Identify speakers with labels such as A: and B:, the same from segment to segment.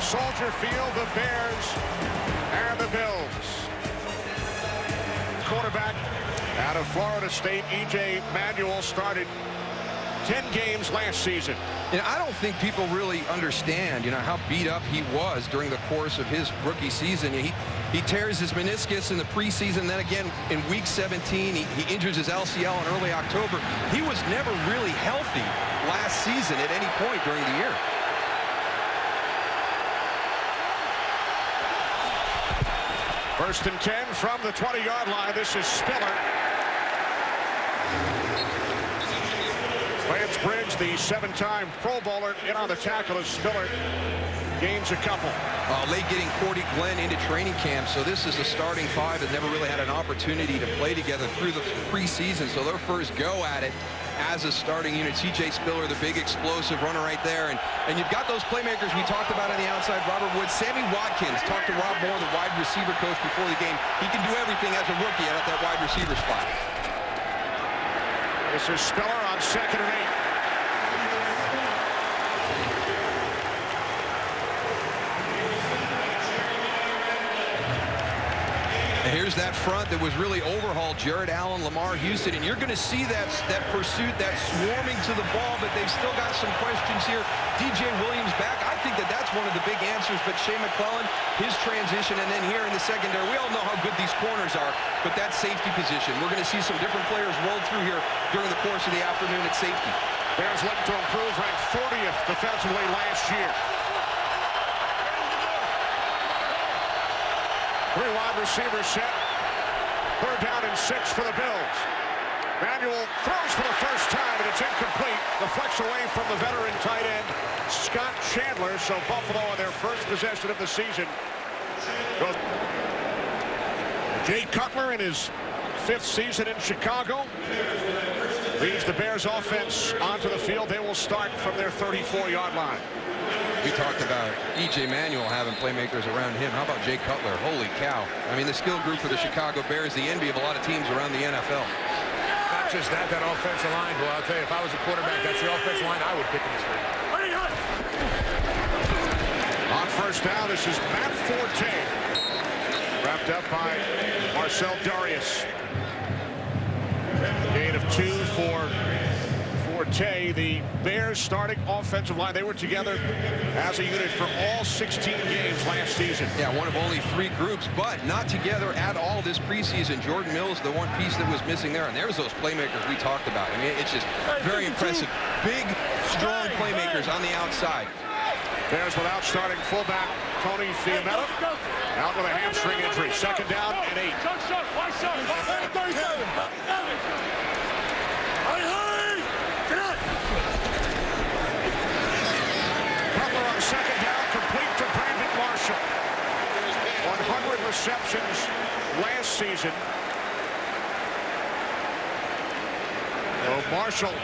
A: Soldier Field, the Bears and the Bills. Quarterback out of Florida State, E.J. Manuel, started 10 games last season.
B: I don't think people really understand, how beat up he was during the course of his rookie season. He tears his meniscus in the preseason. Then again, in week 17, he injures his LCL in early October. He was never really healthy last season at any point during the year.
A: First and 10 from the 20-yard line. This is Spiller. Lance Bridge, the 7-time Pro Bowler, in on the tackle as Spiller gains a couple.
B: Late getting Cordy Glenn into training camp, so this is a starting five that never really had an opportunity to play together through the preseason, so their first go at it as a starting unit. C.J. Spiller, the big explosive runner right there, and you've got those playmakers we talked about on the outside. Robert Woods, Sammy Watkins, talked to Rob Moore, the wide receiver coach, before the game. He can do everything as a rookie out at that wide receiver spot.
A: This is Spiller on 2nd and 8.
B: Here's that front that was really overhauled. Jared Allen, Lamar Houston, and you're going to see that pursuit, that swarming to the ball, but they've still got some questions here. DJ Williams back. I think that's one of the big answers, but Shea McClellan, his transition, and then here in the secondary, we all know how good these corners are, but that safety position, we're going to see some different players roll through here during the course of the afternoon at safety.
A: Bears looking to improve, ranked 40th defensively last year. 3 wide receivers set. 3rd down and 6 for the Bills. Manuel throws for the first time, and it's incomplete. Deflects away from the veteran tight end, Scott Chandler. So Buffalo on their first possession of the season. Jay Cutler in his 5th season in Chicago leads the Bears offense onto the field. They will start from their 34-yard line.
B: We talked about E.J. Manuel having playmakers around him. How about Jay Cutler? Holy cow. I mean, the skill group for the Chicago Bears, the envy of a lot of teams around the NFL.
C: Not just that offensive line. Well, I'll tell you, if I was a quarterback, that's the offensive line I would pick in this league.
A: On 1st down, this is Matt Forte. Wrapped up by Marcel Darius. Gain of 2 for Forte. The Bears starting offensive line, they were together as a unit for all 16 games last season.
B: Yeah, one of only 3 groups, but not together at all this preseason. Jordan Mills, the one piece that was missing there, and there's those playmakers we talked about. I mean, it's just very impressive. Big, strong playmakers on the outside.
A: Bears without starting fullback Tony Fiammetta, out with a hamstring injury. 2nd down and 8. Cutler on 2nd down, complete to Brandon Marshall. 100 receptions last season. So Marshall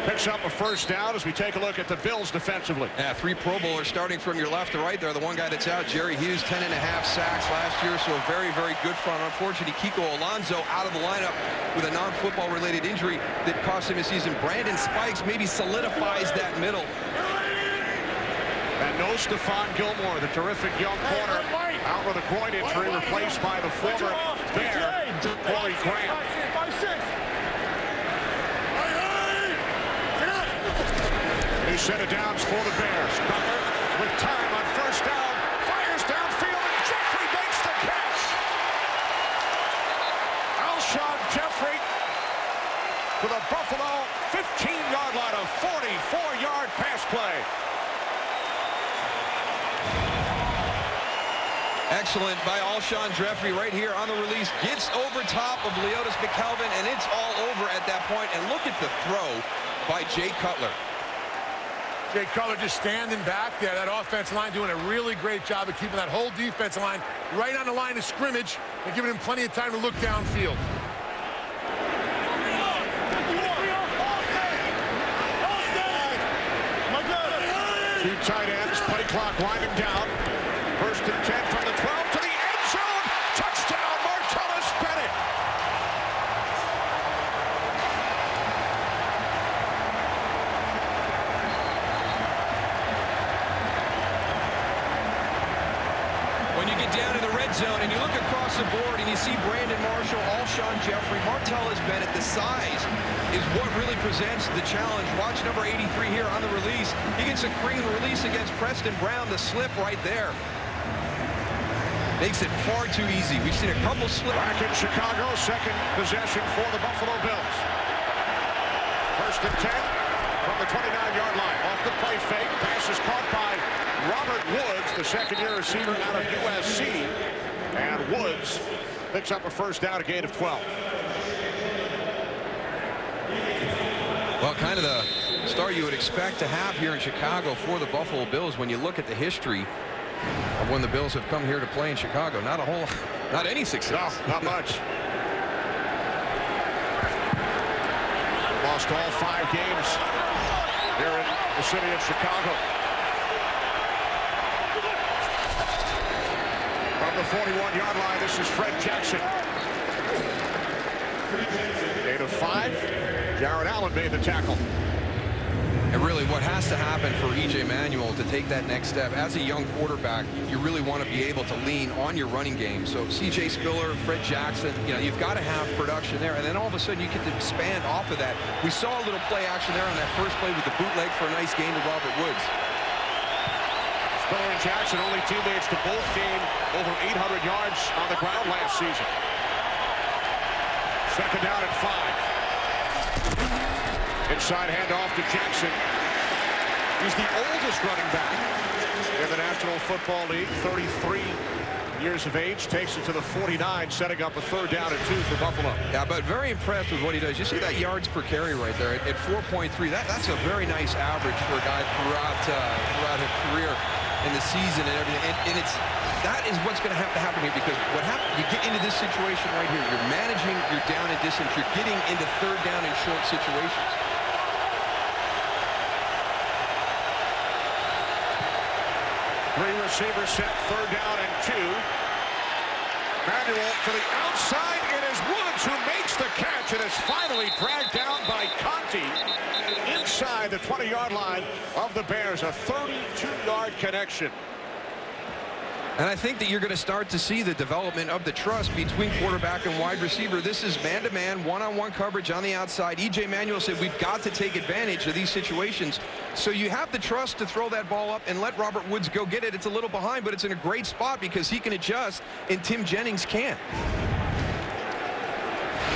A: picks up a 1st down as we take a look at the Bills defensively.
B: Yeah, 3 Pro Bowlers starting from your left to right there. The one guy that's out, Jerry Hughes, 10.5 sacks last year, so a very, very good front. Unfortunately, Kiko Alonso out of the lineup with a non-football related injury that cost him his season. Brandon Spikes maybe solidifies that middle.
A: And no Stephon Gilmore, the terrific young corner, out with a groin injury, replaced by the former Bear, Corey Graham. New set of downs for the Bears. Cutler with time on 1st down. Fires downfield, and Jeffrey makes the catch. Alshon Jeffrey to the Buffalo 15-yard line, a 44-yard pass play.
B: Excellent by Alshon Jeffrey right here on the release. Gets over top of Leotis McKelvin, and it's all over at that point. And look at the throw by Jay Cutler.
C: Jay Cutler just standing back there. That offensive line doing a really great job of keeping that whole defensive line right on the line of scrimmage and giving him plenty of time to look downfield.
A: Two tight ends, play clock winding down. 1st and 10 from the 12 to the end zone. Touchdown, Martellus Bennett.
B: When you get down in the red zone and you look across the board and you see Brandon Marshall, Alshon Jeffrey, Martellus Bennett, the size is what really presents the challenge. Watch number 83 here on the release. He gets a clean release against Preston Brown, the slip right there. Makes it far too easy. We've seen a couple slips.
A: Back in Chicago, second possession for the Buffalo Bills. First and 10 from the 29-yard line. Off the play fake. Pass is caught by Robert Woods, the second-year receiver out of USC. And Woods picks up a first down, a gain of 12.
B: Well, kind of the start you would expect to have here in Chicago for the Buffalo Bills when you look at the history of when the Bills have come here to play in Chicago. Not any success.
A: No, not much. Lost all 5 games here in the city of Chicago. From the 41-yard line, this is Fred Jackson. Gain of 5. Jared Allen made the tackle.
B: And really what has to happen for E.J. Manuel to take that next step, as a young quarterback, you really want to be able to lean on your running game. So C.J. Spiller, Fred Jackson, you've got to have production there. And then all of a sudden you get to expand off of that. We saw a little play action there on that first play with the bootleg for a nice gain to Robert Woods.
A: Spiller and Jackson, only teammates to both gain over 800 yards on the ground last season. Second down at 5. Inside handoff to Jackson. He's the oldest running back in the National Football League, 33 years of age, takes it to the 49, setting up a third down and 2 for Buffalo.
B: Yeah, but very impressed with what he does. You see that yards per carry right there at 4.3. That's a very nice average for a guy throughout his career in the season and everything. And that is what's going to happen here, because what happens, you get into this situation right here. You're managing your down and distance. You're getting into third down and short situations.
A: Three receivers set, third down and 2. Manuel to the outside. It is Woods who makes the catch, and is finally dragged down by Conti inside the 20-yard line of the Bears. A 32-yard connection.
B: And I think that you're going to start to see the development of the trust between quarterback and wide receiver. This is man-to-man, one-on-one coverage on the outside. E.J. Manuel said we've got to take advantage of these situations. So you have the trust to throw that ball up and let Robert Woods go get it. It's a little behind, but it's in a great spot because he can adjust, and Tim Jennings can't.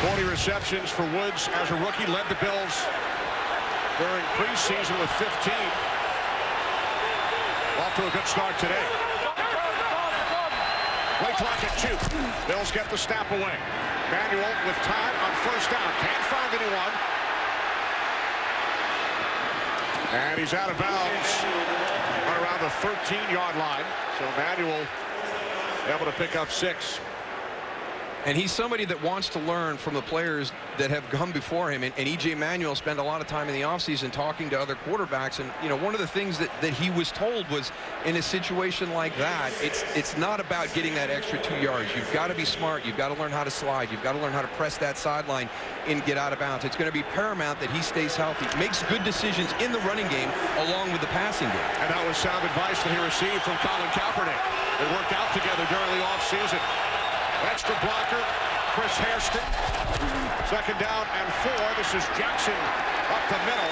A: 40 receptions for Woods as a rookie. Led the Bills during preseason with 15. Off to a good start today. Play clock at 2. Bills get the snap away. Manuel with time on first down. Can't find anyone. And he's out of bounds around the 13-yard line. So Manuel able to pick up 6.
B: And he's somebody that wants to learn from the players that have come before him. And E.J. Manuel spent a lot of time in the offseason talking to other quarterbacks. And, one of the things that he was told was, in a situation like that, it's not about getting that extra 2 yards. You've got to be smart. You've got to learn how to slide. You've got to learn how to press that sideline and get out of bounds. It's going to be paramount that he stays healthy, makes good decisions in the running game along with the passing game.
A: And that was sound advice that he received from Colin Kaepernick. They worked out together during the offseason. Extra blocker, Chris Hairston. Second down and 4. This is Jackson up the middle.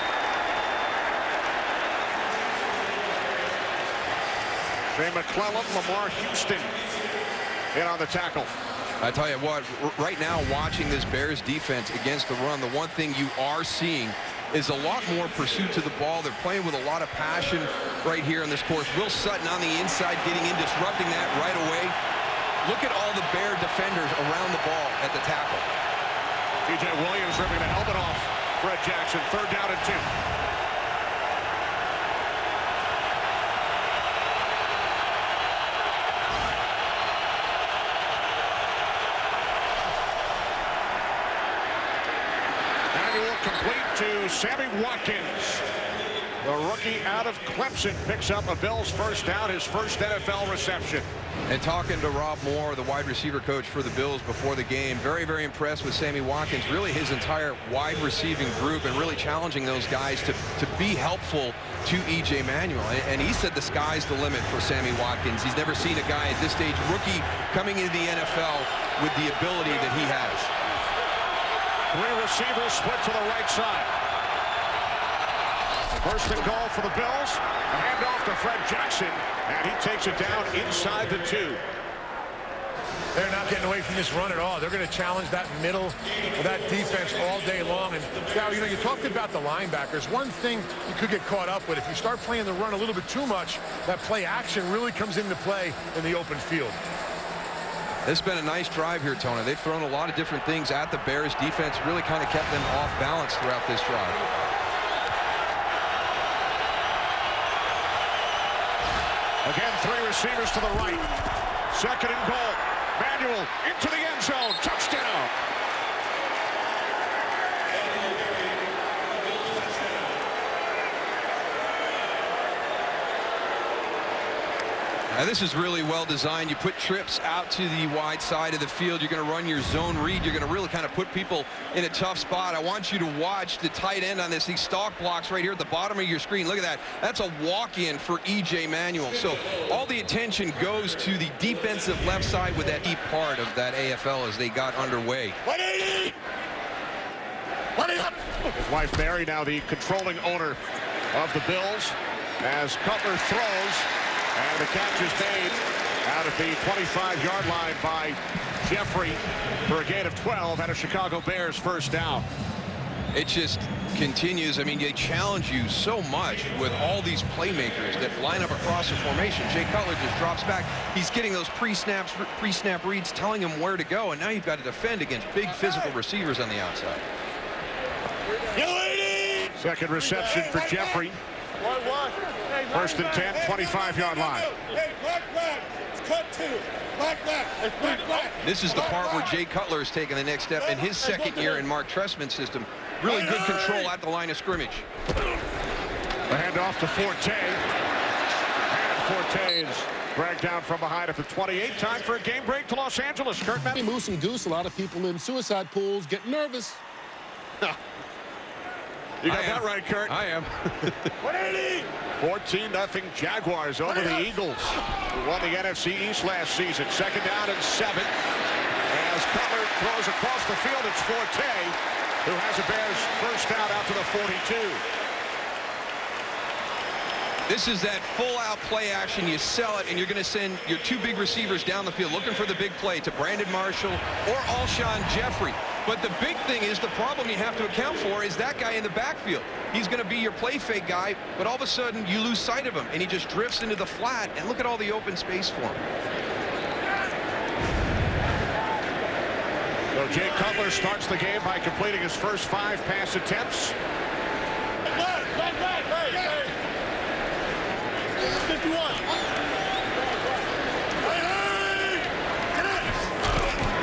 A: Jay McClellan, Lamar Houston in on the tackle.
B: I tell you what, right now watching this Bears defense against the run, the one thing you are seeing is a lot more pursuit to the ball. They're playing with a lot of passion right here in this course. Will Sutton on the inside getting in, disrupting that right away. Look at all the Bear defenders around the ball at the tackle.
A: DJ Williams ripping the helmet off. Fred Jackson, third down and 2. Manuel complete to Sammy Watkins. The rookie out of Clemson picks up a Bills first down, his first NFL reception.
B: And talking to Rob Moore, the wide receiver coach for the Bills before the game, very, very impressed with Sammy Watkins, really his entire wide receiving group, and really challenging those guys to be helpful to E.J. Manuel. And he said the sky's the limit for Sammy Watkins. He's never seen a guy at this stage, rookie, coming into the NFL with the ability that he has.
A: 3 receivers split to the right side. First and goal for the Bills. A handoff to Fred Jackson, and he takes it down inside the 2.
C: They're not getting away from this run at all. They're going to challenge that middle of that defense all day long. And now, you know, you talked about the linebackers. One thing you could get caught up with, if you start playing the run a little bit too much, that play action really comes into play in the open field.
B: It's been a nice drive here, Tony. They've thrown a lot of different things at the Bears. Defense really kind of kept them off balance throughout this drive.
A: Again, 3 receivers to the right. Second and goal. Manuel into the end zone. Touchdown.
B: Now, this is really well designed. You put trips out to the wide side of the field. You're going to run your zone read. You're going to really kind of put people in a tough spot. I want you to watch the tight end on this. These stalk blocks right here at the bottom of your screen. Look at that. That's a walk-in for E.J. Manuel. So all the attention goes to the defensive left side with that deep part of that AFL as they got underway.
A: 180! His wife Mary, now the controlling owner of the Bills, as Cutler throws. And the catch is made out at the 25-yard line by Jeffrey for a gain of 12 and a Chicago Bears first down.
B: It just continues. I mean, they challenge you so much with all these playmakers that line up across the formation. Jay Cutler just drops back. He's getting those pre-snap reads, telling him where to go. And now you've got to defend against big physical receivers on the outside.
A: Second reception for Jeffrey. First and 10, 25-yard line.
B: This is the part where Jay Cutler is taking the next step in his second year in Mark Trestman's system. Really good control at the line of scrimmage.
A: The handoff to Forte. And Forte is dragged down from behind at the 28. Time for a game break to Los Angeles. Kurt Metz.
D: Moose and Goose, a lot of people in suicide pools get nervous.
A: You got that right, Kurt.
B: I am.
A: 14-0 Jaguars over the Eagles, who won the NFC East last season. Second down and 7. As Cutler throws across the field, it's Forte, who has a Bears first down out to the 42.
B: This is that full-out play action. You sell it, and you're going to send your 2 big receivers down the field looking for the big play to Brandon Marshall or Alshon Jeffrey. But the big thing is, the problem you have to account for is that guy in the backfield. He's going to be your play fake guy, but all of a sudden you lose sight of him, and he just drifts into the flat, and look at all the open space for him.
A: So Jay Cutler starts the game by completing his first 5 pass attempts.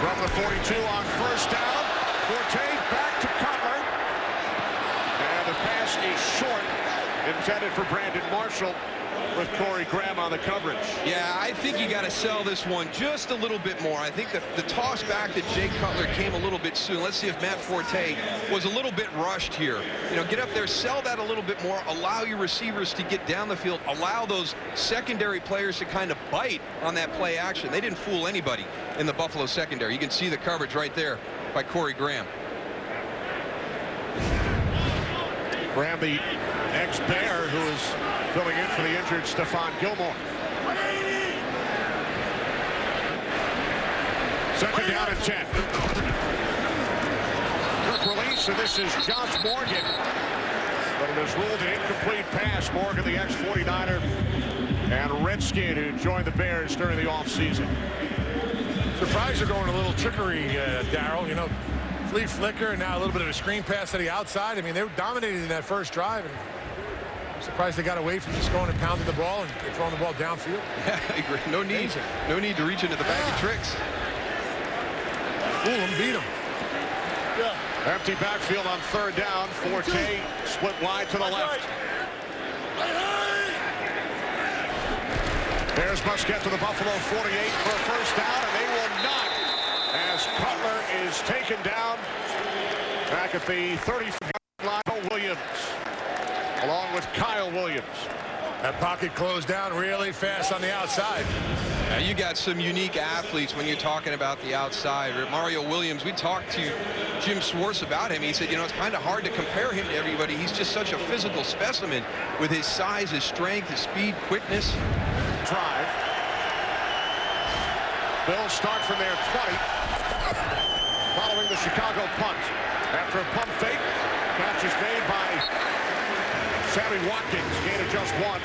A: From the 42 on first down, Forte back to Cutler. And the pass is short, intended for Brandon Marshall, with Corey Graham on the coverage.
B: Yeah, I think you got to sell this one just a little bit more. I think that the toss back to Jay Cutler came a little bit soon. Let's see if Matt Forte was a little bit rushed here. You know, get up there, sell that a little bit more, allow your receivers to get down the field, allow those secondary players to kind of bite on that play action. They didn't fool anybody in the Buffalo secondary. You can see the coverage right there by Corey Graham.
A: Graham, the ex-Bear, who is filling in for the injured Stephon Gilmore. Second down and 10. Quick release, and this is Josh Morgan. But it is ruled an incomplete pass. Morgan, the ex-49er and Redskin, who joined the Bears during the offseason.
C: Surprised they're going a little trickery, Darryl. You know, flea flicker, and now a little bit of a screen pass to the outside. I mean, they were dominating in that first drive. And I'm surprised they got away from just going and pounding the ball and throwing the ball downfield.
B: Yeah, I agree. No need to reach into the bag of tricks.
C: Fool him, beat him.
A: Yeah. Empty backfield on third down. Forte split wide to the left. Bears must get to the Buffalo 48 for a first down, and they will not, as Cutler is taken down back at the 35-yard line. Williams. along with Kyle Williams.
C: That pocket closed down really fast on the outside.
B: Now you got some unique athletes when you're talking about the outside. Mario Williams, we talked to Jim Schwartz about him. He said, you know, it's kind of hard to compare him to everybody. He's just such a physical specimen with his size, his strength, his speed, quickness.
A: Drive. Bills start from their 20. Following the Chicago punt. After a pump fake, catch is made by Sammy Watkins, gain of just 1.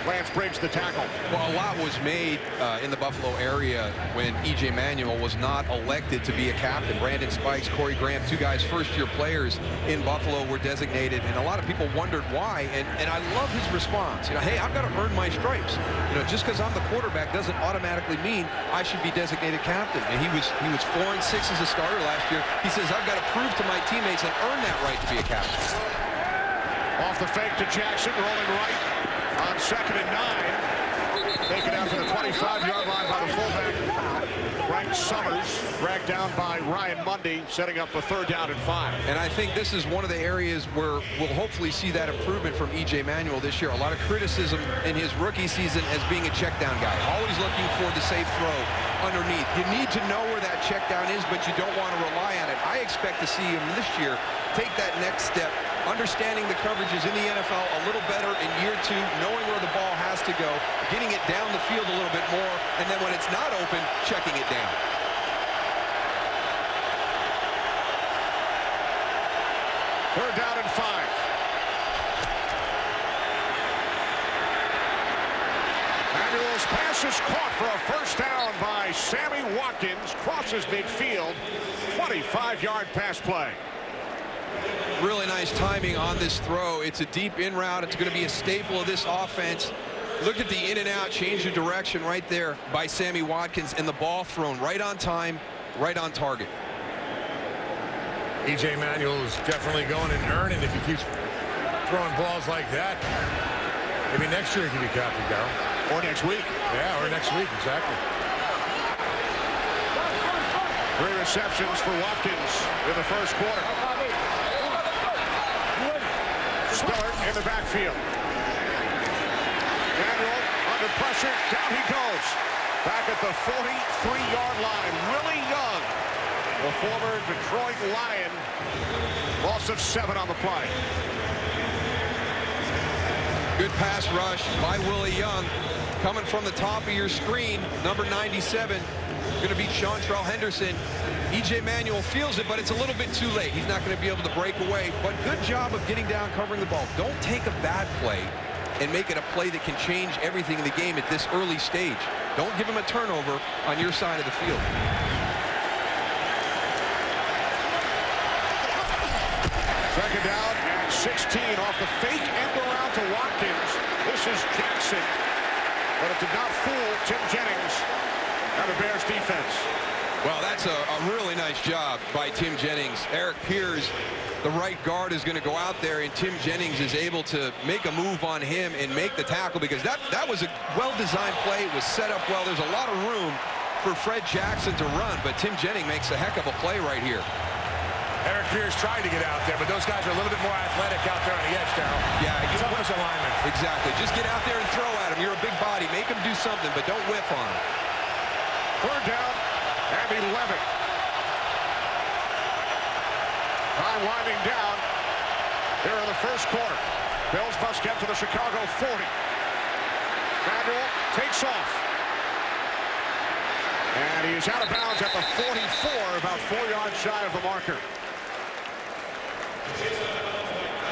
A: Lance Briggs the tackle.
B: Well, a lot was made in the Buffalo area when E.J. Manuel was not elected to be a captain. Brandon Spikes, Corey Graham, 2 guys, first-year players in Buffalo were designated, and a lot of people wondered why, and I love his response. You know, hey, I've got to earn my stripes. You know, just because I'm the quarterback doesn't automatically mean I should be designated captain. And he was 4-6 as a starter last year. He says, I've got to prove to my teammates and earn that right to be a captain.
A: Off the fake to Jackson, rolling right on 2nd and 9. Taken out to the 25-yard line by the fullback, Frank Summers. Dragged down by Ryan Mundy, setting up a 3rd down and 5.
B: And I think this is one of the areas where we'll hopefully see that improvement from E.J. Manuel this year. A lot of criticism in his rookie season as being a check down guy, always looking for the safe throw underneath. You need to know where that check down is, but you don't want to rely on it. I expect to see him this year take that next step, understanding the coverages in the NFL a little better in year 2, knowing where the ball has to go, getting it down the field a little bit more, and then when it's not open, checking it down.
A: Third down and 5. Manuel's pass is caught for a 1st down by Sammy Watkins. Crosses midfield. 25-yard pass play.
B: Really nice timing on this throw. It's a deep in route. It's going to be a staple of this offense. Look at the in and out, change of direction right there by Sammy Watkins, and the ball thrown right on time, right on target.
C: E.J. Manuel is definitely going and earning if he keeps throwing balls like that. Maybe next year he can be captain, Darryl.
A: Or next week.
C: Yeah, or next week, exactly.
A: 3 receptions for Watkins in the 1st quarter. Spiller in the backfield. Manuel under pressure. Down he goes. Back at the 43-yard line. Willie Young, the former Detroit Lion. Loss of 7 on the play.
B: Good pass rush by Willie Young. Coming from the top of your screen, number 97. Going to beat Chantrell Henderson. E.J. Manuel feels it, but it's a little bit too late. He's not going to be able to break away, but good job of getting down, covering the ball. Don't take a bad play and make it a play that can change everything in the game at this early stage. Don't give him a turnover on your side of the field.
A: Second down and 16 off the fake end around to Watkins. This is Jackson, but it did not fool Tim Jennings and the Bears defense.
B: Well, that's a really nice job by Tim Jennings. Eric Piers, the right guard, is going to go out there, and Tim Jennings is able to make a move on him and make the tackle, because that was a well-designed play. It was set up well. There's a lot of room for Fred Jackson to run, but Tim Jennings makes a heck of a play right here.
C: Eric Piers tried to get out there, but those guys are a little bit more athletic out there on the edge, Darryl.
B: Yeah,
C: he's a tough alignment.
B: Exactly. Just get out there and throw at him. You're a big body. Make him do something, but don't whiff on him.
A: 3rd down and 11. Time winding down here in the 1st quarter. Bills must get to the Chicago 40. Manuel takes off. And he is out of bounds at the 44, about 4 yards shy of the marker.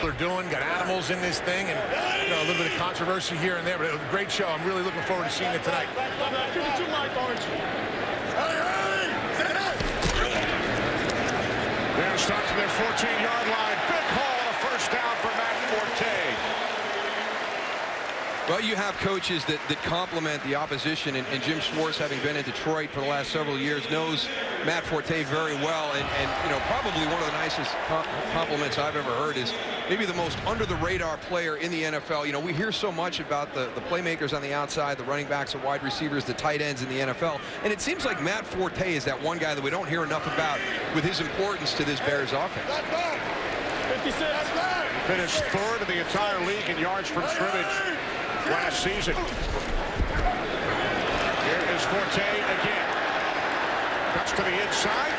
C: They're doing, got animals in this thing, and you know, a little bit of controversy here and there, but it was a great show. I'm really looking forward to seeing it tonight. 52 Mike Orange.
A: They're starting from their 14-yard line. Big haul and a 1st down for Matt Forte.
B: Well, you have coaches that complement the opposition, and Jim Schwartz, having been in Detroit for the last several years, knows Matt Forte very well, and you know, probably one of the nicest compliments I've ever heard is maybe the most under-the-radar player in the NFL. You know, we hear so much about the playmakers on the outside, the running backs, the wide receivers, the tight ends in the NFL, and it seems like Matt Forte is that one guy that we don't hear enough about with his importance to this Bears offense.
C: 56.
A: Finished third in the entire league in yards from scrimmage last season. Here is Forte again. Cuts to the inside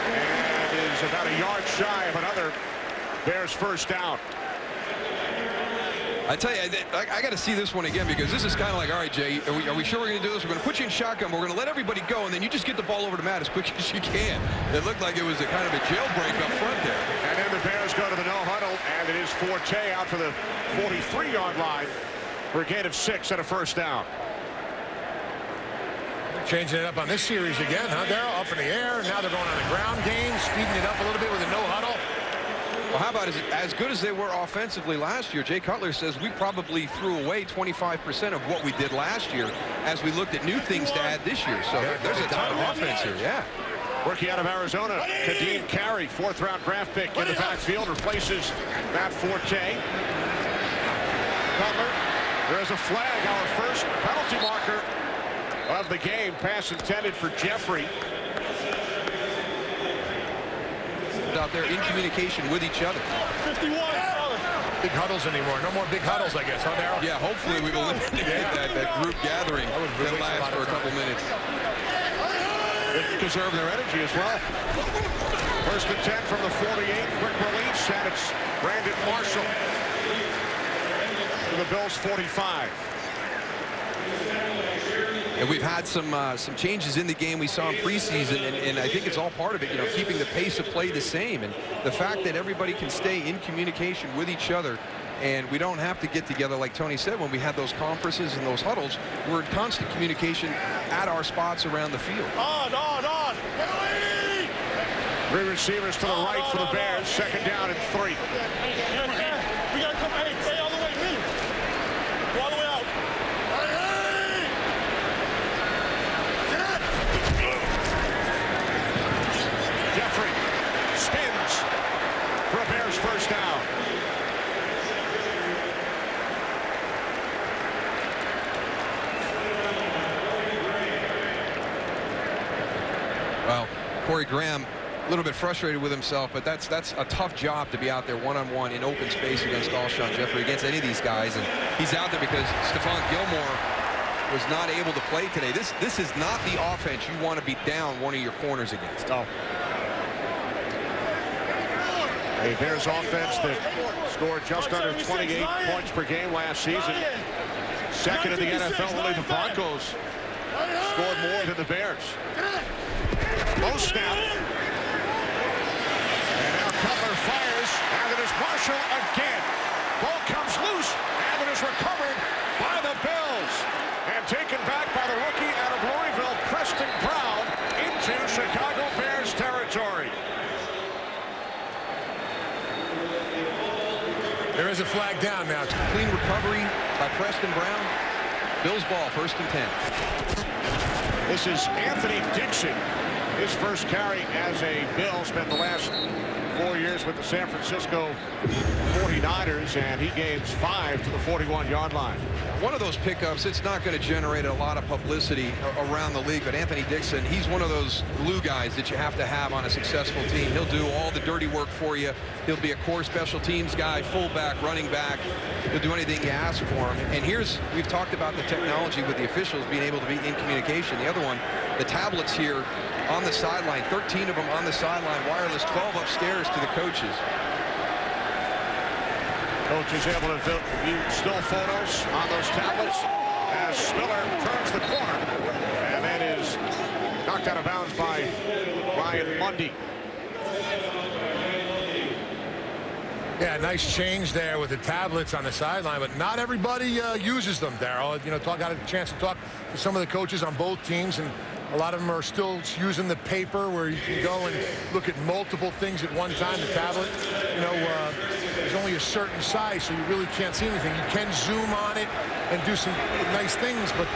A: and is about a yard shy of another Bears first down.
B: I tell you, I got to see this one again, because this is kind of like, all right, Jay, are we sure we're going to do this? We're going to put you in shotgun, but we're going to let everybody go, and then you just get the ball over to Matt as quick as you can. It looked like it was a kind of a jailbreak up front there.
A: And then the Bears go to the no huddle, and it is Forte out to the 43-yard line for a gain of 6 and a first down.
C: Changing it up on this series again, huh, Darryl? Up in the air. Now they're going on a ground game, speeding it up a little bit with a no huddle.
B: Well, how about as good as they were offensively last year? Jay Cutler says we probably threw away 25% of what we did last year as we looked at new things to add this year. So there's a ton of offense here, yeah.
A: Rookie out of Arizona, Kadeem Carey, 4th-round draft pick in the backfield, replaces Matt Forte. Cutler, there is a flag, our first penalty marker of the game. Pass intended for Jeffrey.
C: Out there in communication with each other. 51. Big huddles anymore. No more big huddles, I guess, huh, Darryl?
B: Yeah, hopefully we've eliminated that group gathering that lasts for a couple minutes.
A: They conserve their energy as well. First and 10 from the 48. Quick release, and it's Brandon Marshall to the Bills' 45.
B: And we've had some changes in the game we saw in preseason, and I think it's all part of it, you know, keeping the pace of play the same. And the fact that everybody can stay in communication with each other, and we don't have to get together, like Tony said, when we had those conferences and those huddles. We're in constant communication at our spots around the field.
A: On. 3 receivers to the right for the Bears. Second down and 3.
E: We gotta come, hey, stay all the way in. Go all the way out.
A: Jeffrey spins for a Bears first down.
B: Well, Corey Graham, a little bit frustrated with himself, but that's a tough job to be out there one-on-one in open space against Alshon Jeffrey, against any of these guys. And he's out there because Stephon Gilmore was not able to play today. This is not the offense you want to be down one of your corners against.
A: Oh. A Bears offense that scored just under 28 points per game last season. Second in the NFL, only the Broncos scored more than the Bears. Low snap. And now Cutler fires, and it is Marshall again. Ball comes loose, and it is recovered by the Bills. And taken back by the rookie out of Louisville, Preston Brown, into Chicago Bears territory.
C: There is a flag down now.
B: Clean recovery by Preston Brown. Bills ball, 1st and 10.
A: This is Anthony Dixon. His first carry as a Bill, spent the last 4 years with the San Francisco 49ers, and he gains 5 to the 41-yard line.
B: One of those pickups, it's not going to generate a lot of publicity around the league, but Anthony Dixon, he's one of those glue guys that you have to have on a successful team. He'll do all the dirty work for you. He'll be a core special teams guy, fullback, running back. He'll do anything you ask for him. And we've talked about the technology with the officials being able to be in communication. The other one, the tablets here on the sideline, 13 of them on the sideline, wireless, 12 upstairs to the coaches.
A: Coach is able to view still photos on those tablets as Spiller turns the corner and then is knocked out of bounds by Ryan Mundy.
C: Yeah, nice change there with the tablets on the sideline, but not everybody uses them, Darryl. You know, got a chance to talk to some of the coaches on both teams, and a lot of them are still using the paper where you can go and look at multiple things at one time. The tablet, you know, is only a certain size, so you really can't see anything. You can zoom on it and do some nice things, but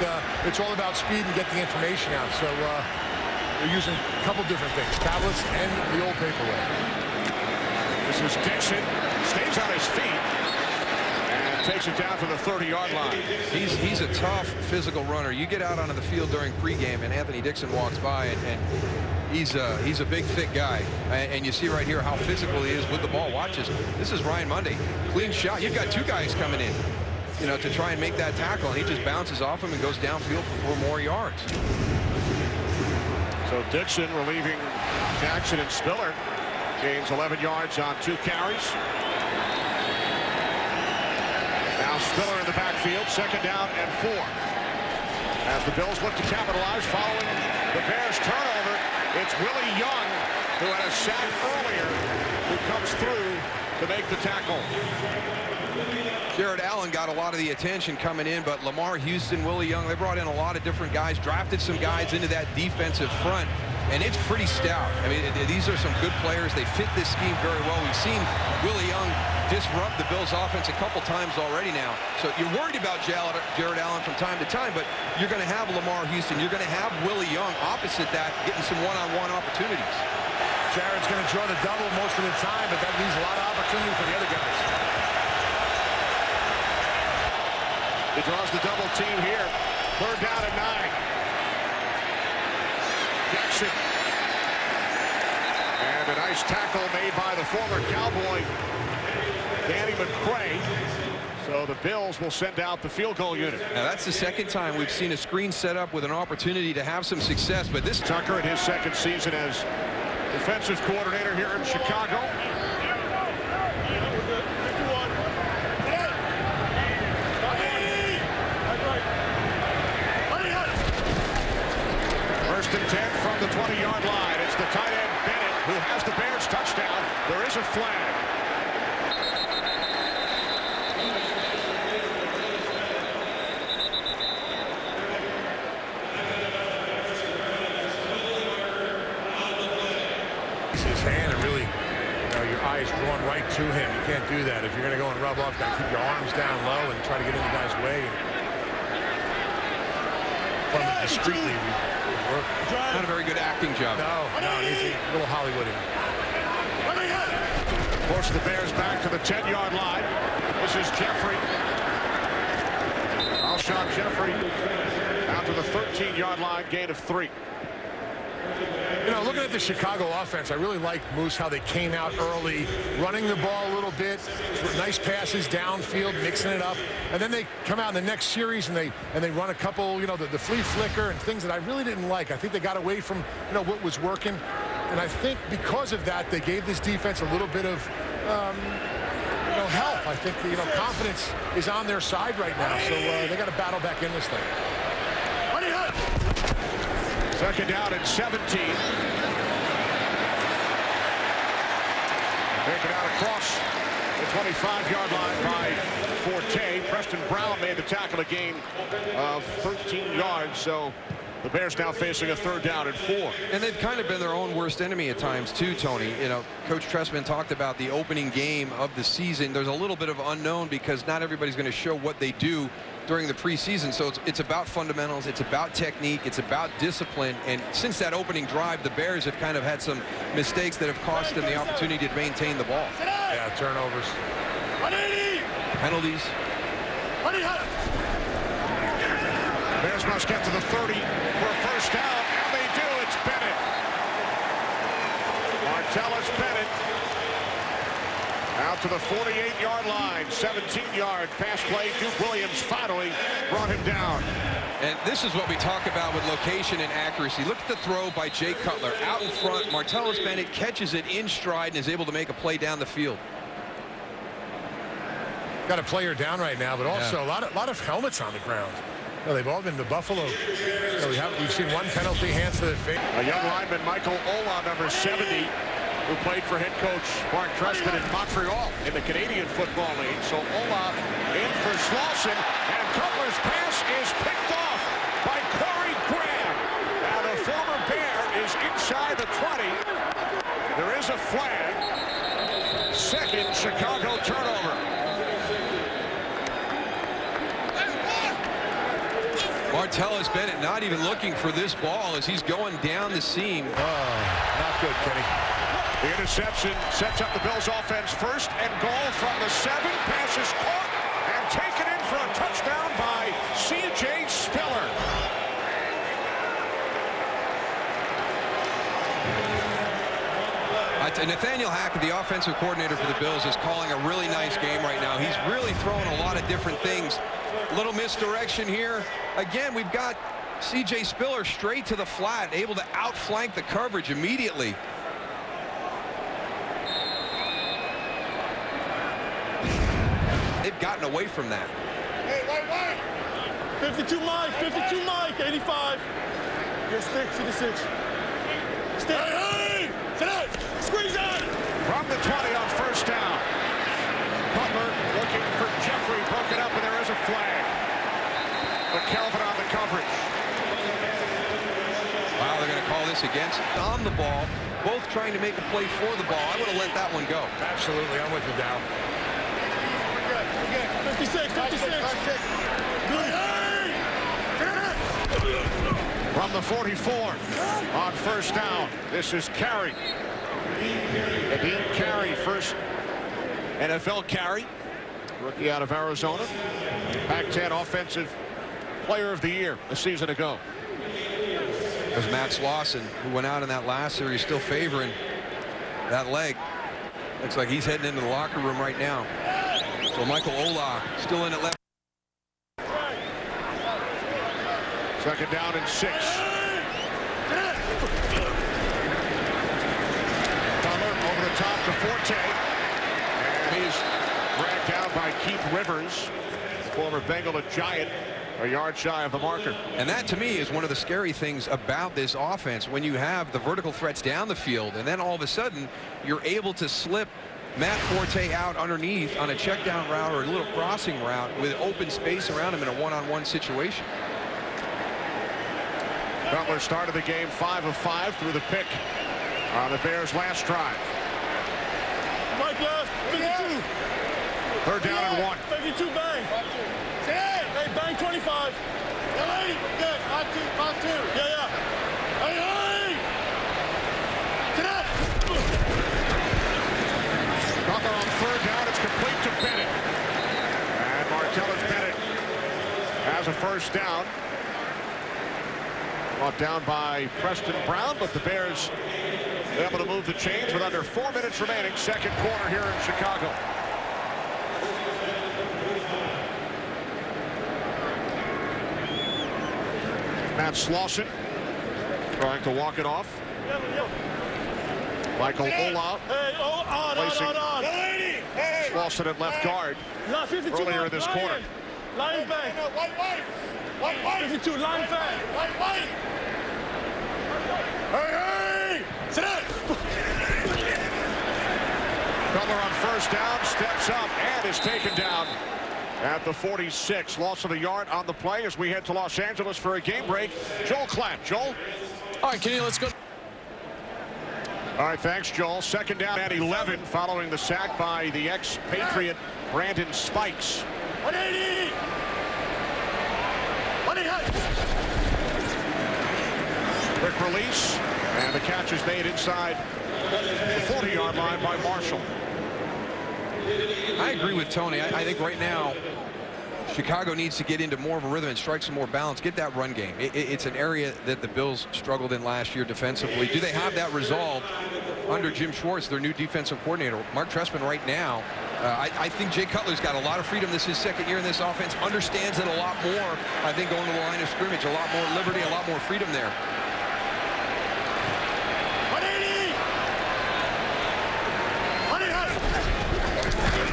C: it's all about speed and get the information out. So they're using a couple different things, tablets and the old paper way.
A: This is Dixon, stays on his feet and takes it down to the 30-yard line.
B: He's a tough physical runner. You get out onto the field during pregame, and Anthony Dixon walks by, and he's a big, thick guy. And you see right here how physical he is with the ball. Watch this. This is Ryan Monday. Clean shot. You've got two guys coming in, to try and make that tackle, and he just bounces off him and goes downfield for 4 more yards.
A: So Dixon relieving Jackson and Spiller. Gains 11 yards on 2 carries. Now Spiller in the backfield, 2nd down and 4. As the Bills look to capitalize following the Bears turnover, it's Willie Young, who had a sack earlier, who comes through to make the tackle.
B: Jared Allen got a lot of the attention coming in, but Lamar Houston, Willie Young, they brought in a lot of different guys, drafted some guys into that defensive front, and it's pretty stout. I mean, these are some good players. They fit this scheme very well. We've seen Willie Young disrupt the Bills' offense a couple times already now. So you're worried about Jared Allen from time to time, but you're going to have Lamar Houston. You're going to have Willie Young opposite that, getting some one-on-one opportunities.
C: Jared's going to draw the double most of the time, but that leaves a lot of opportunity for the other guys.
A: He draws the double team here. 3rd down and 9. Jackson. And a nice tackle made by the former Cowboy, Danny McCray. So the Bills will send out the field goal unit.
B: Now that's the 2nd time we've seen a screen set up with an opportunity to have some success, but this
A: Tucker in his 2nd season as defensive coordinator here in Chicago. First and 10 from the 20-yard line. It's the tight end Bennett who has the Bears touchdown. There is a flag.
C: His hand and really, your eyes drawn right to him. You can't do that. If you're going to go and rub off, you got to keep your arms down low and try to get in the guy's way. From discreetly,
B: not a very good acting job.
C: No, he's a little Hollywood.
A: Force the Bears back to the 10-yard line. This is Jeffrey. Alshon Jeffrey out to the 13-yard line, gain of 3.
C: Looking at the Chicago offense, I really like Moose, how they came out early, running the ball a little bit, nice passes downfield, mixing it up, and then they come out in the next series and they run a couple, the flea flicker and things that I really didn't like. I think they got away from, what was working, and I think because of that, they gave this defense a little bit of, help. I think confidence is on their side right now, so they got to battle back in this thing.
A: 2nd down and 17. Taken out across the 25-yard line by Forte. Preston Brown made the tackle, a gain of 13 yards. So the Bears now facing a 3rd down and 4.
B: And they've kind of been their own worst enemy at times too, Tony. Coach Trestman talked about the opening game of the season. There's a little bit of unknown because not everybody's going to show what they do during the preseason. So it's about fundamentals, it's about technique, it's about discipline. And since that opening drive, the Bears have kind of had some mistakes that have cost them the opportunity to maintain the ball.
C: Yeah, turnovers.
B: Penalties.
A: Bears must get to the 30 for a 1st down, and they do. It's Bennett. Martellus Bennett out to the 48-yard line. 17-yard pass play. Duke Williams finally brought him down.
B: And this is what we talk about with location and accuracy. Look at the throw by Jay Cutler out in front. Martellus Bennett catches it in stride and is able to make a play down the field.
C: Got a player down right now, but also a lot of helmets on the ground. They've all been to Buffalo. We've seen one penalty, hands to the face.
A: A young lineman, Michael Ola, number 70, who played for head coach Mark Trestman in Montreal in the Canadian Football League. So Ola in for Slauson, and Cutler's pass is picked off by Corey Graham. Now the former Bear is inside the 20. There is a flag. 2nd Chicago turnover.
B: Martellus Bennett not even looking for this ball as he's going down the seam.
C: Not good, Kenny.
A: The interception sets up the Bills offense 1st and goal from the 7. Pass is caught and
B: Nathaniel Hackett, the offensive coordinator for the Bills, is calling a really nice game right now. He's really throwing a lot of different things. Little misdirection here. Again, we've got C.J. Spiller straight to the flat, able to outflank the coverage immediately. They've gotten away from that.
E: Hey, white. 52 Mike, 52 Mike, 85. Your stick, 56. Stick. Hey! Tonight! Squeeze on!
A: From the 20 on first down. Butler looking for Jeffrey, broken up, and there is a flag. But Kelvin on the coverage.
B: Wow, they're going to call this against on the ball, both trying to make a play for the ball. I would have let that one go.
C: Absolutely, I'm with you, Dow.
E: We're good. 56, 56.
A: From the 44 on first down. This is Carey. Nadeem Carey, first NFL carry. Rookie out of Arizona. Pac-10 Offensive Player of the Year a season ago.
B: There's Matt Lawson, who went out in that last series, still favoring that leg. Looks like he's heading into the locker room right now. So Michael Ola still in at left.
A: Second down and 6. Butler over the top to Forte. And he's dragged down by Keith Rivers, former Bengal, a Giant, a yard shy of the marker.
B: And that, to me, is one of the scary things about this offense. When you have the vertical threats down the field, and then all of a sudden, you're able to slip Matt Forte out underneath on a check down route or a little crossing route with open space around him in a one-on-one situation.
A: Butler started the game 5 of 5 through the pick on the Bears' last drive.
E: Mike left, 52.
A: Third down and 1.
E: 52 bang. Hey, bang 25. Hey, good. On two. Yeah. Hey. Tonight.
A: Butler on third down. It's complete to Bennett. And Martellus Bennett has a first down. Brought down by Preston Brown, but the Bears able to move the chains with under 4 minutes remaining. Second quarter here in Chicago. Matt Slauson trying to walk it off. Michael Ola placing Slauson at left guard earlier in this quarter.
E: Line back. White. 52, line back. White. Hey! Sit down!
A: Butler on first down, steps up, and is taken down at the 46. Loss of a yard on the play as we head to Los Angeles for a game break. Joel Klatt. Joel?
D: All right, Kenny, let's go.
A: All right, thanks, Joel. Second down and 11 following the sack by the ex-Patriot Brandon Spikes.
E: 180!
A: Quick release, and the catch is made inside the 40-yard line by Marshall.
B: I agree with Tony. I think right now Chicago needs to get into more of a rhythm and strike some more balance, get that run game. It's an area that the Bills struggled in last year defensively. Do they have that resolved under Jim Schwartz, their new defensive coordinator? Mark Trestman right now, I think Jay Cutler's got a lot of freedom. This is his second year in this offense, understands it a lot more. I think going to the line of scrimmage, a lot more liberty, a lot more freedom there.
E: 180!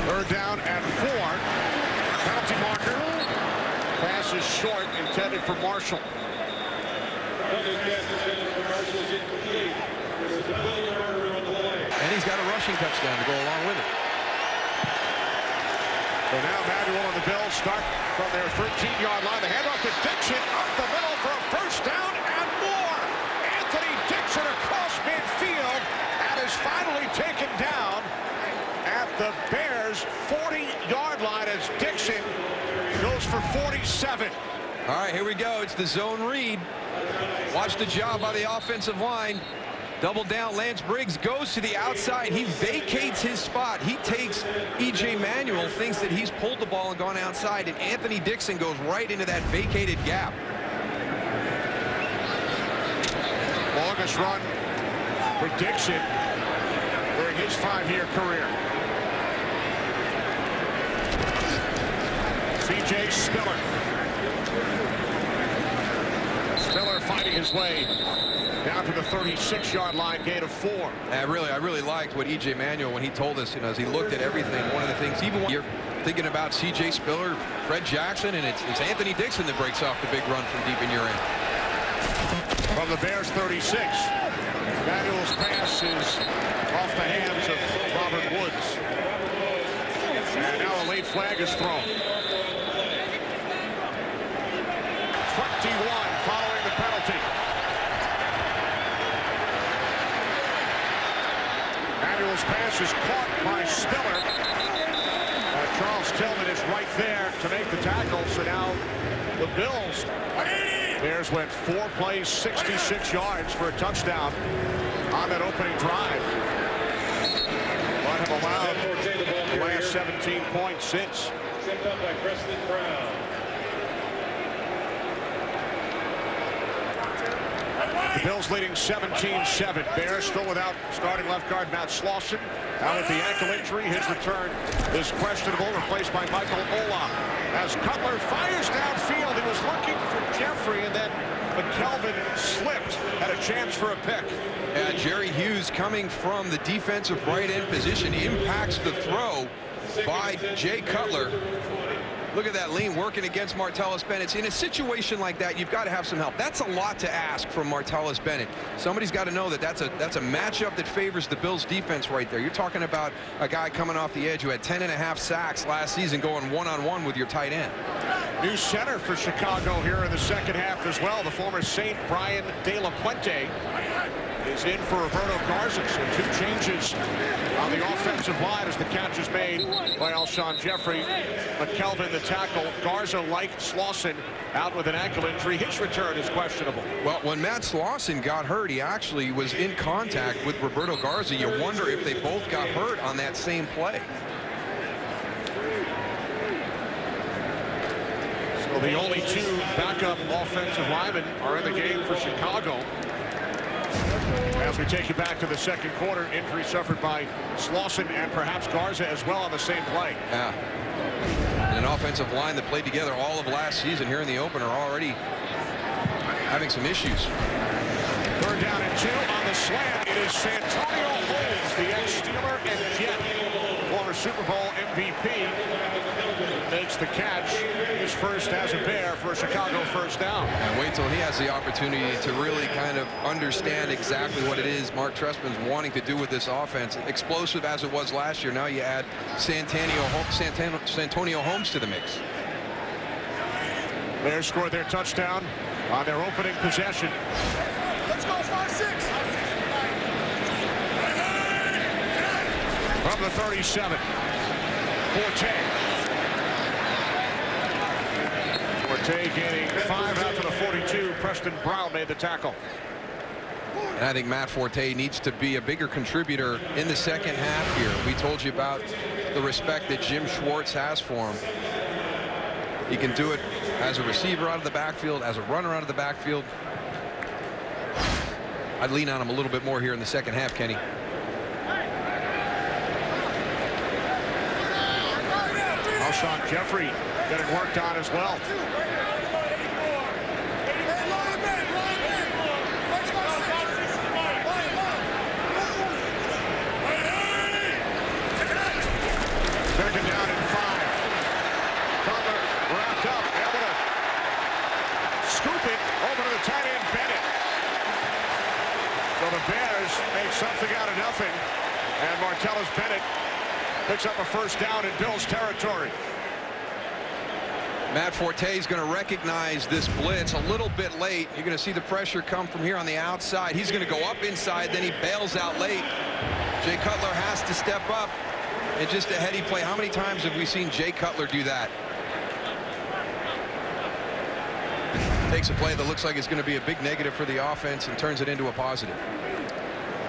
A: Third down and 4. Penalty marker. Pass is short, intended for Marshall.
B: And he's got a rushing touchdown to go along with it.
A: So now Manuel and the Bills start from their 13-yard line. The handoff to Dixon up the middle for a first down and more. Anthony Dixon across midfield and is finally taken down at the Bears' 40-yard line as Dixon goes for 47.
B: All right, here we go. It's the zone read. Watch the job by the offensive line. Double down. Lance Briggs goes to the outside. He vacates his spot. He takes E.J. Manuel, thinks that he's pulled the ball and gone outside, and Anthony Dixon goes right into that vacated gap.
A: Longest run for Dixon. during his 5-year career. C.J. Spiller. Spiller fighting his way down to the 36-yard line, gain of 4.
B: I really liked what E.J. Manuel, when he told us, as he looked at everything, one of the things, even when you're thinking about C.J. Spiller, Fred Jackson, and it's Anthony Dixon that breaks off the big run from deep in your end.
A: From the Bears 36, Manuel's pass is off the hands of Robert Woods. And now a late flag is thrown. 21 following the penalty. Manuel's pass is caught by Spiller. Charles Tillman is right there to make the tackle. So now the Bears went 4 plays, 66 yards for a touchdown on that opening drive. But have allowed the last 17 points since.
F: Set up by Preston Brown.
A: The Bills leading 17-7. Bears still without starting left guard Matt Slauson. Out with the ankle injury. His return is questionable, replaced by Michael Ola. As Cutler fires downfield, he was looking for Jeffrey, and then McKelvin slipped, had a chance for a pick.
B: Yeah, Jerry Hughes, coming from the defensive right end position, impacts the throw by Jay Cutler. Look at that lean working against Martellus Bennett. In a situation like that, you've got to have some help. That's a lot to ask from Martellus Bennett. Somebody's got to know that that's a matchup that favors the Bills defense right there. You're talking about a guy coming off the edge who had 10.5 sacks last season, going one-on-one with your tight end.
A: New center for Chicago here in the second half as well. The former Saint Brian De La Puente is in for Roberto Garza. So 2 changes on the offensive line as the catch is made by Alshon Jeffrey. McKelvin the tackle. Garza, like Slauson, out with an ankle injury. His return is questionable.
B: Well, when Matt Slauson got hurt, he actually was in contact with Roberto Garza. You wonder if they both got hurt on that same play.
A: So the only 2 backup offensive linemen are in the game for Chicago. As we take you back to the second quarter, injury suffered by Slauson and perhaps Garza as well on the same play.
B: Yeah. And an offensive line that played together all of last season here in the opener already having some issues.
A: 3rd down and 2 on the slant. It is Santonio Holmes, the ex-Steeler and Jet, former Super Bowl MVP, makes the catch. His first as a Bear for a Chicago first down.
B: And wait till he has the opportunity to really kind of understand exactly what it is Mark Trestman's wanting to do with this offense. Explosive as it was last year. Now you add Santonio Holmes to the mix.
A: Bears scored their touchdown on their opening possession.
E: Let's go, 5-6.
A: From the 37, Forte gaining 5 out to the 42. Preston Brown made the tackle.
B: And I think Matt Forte needs to be a bigger contributor in the second half here. We told you about the respect that Jim Schwartz has for him. He can do it as a receiver out of the backfield, as a runner out of the backfield. I'd lean on him a little bit more here in the second half, Kenny.
A: Alshon Jeffrey getting worked on as well. Second down and 5. Cutler wrapped up, able to scoop it over to the tight end Bennett. So the Bears make something out of nothing, and Martellus Bennett picks up a first down in Bills territory.
B: Matt Forte is going to recognize this blitz a little bit late. You're going to see the pressure come from here on the outside. He's going to go up inside, then he bails out late. Jay Cutler has to step up, and just a heady play. How many times have we seen Jay Cutler do that? Takes a play that looks like it's going to be a big negative for the offense and turns it into a positive.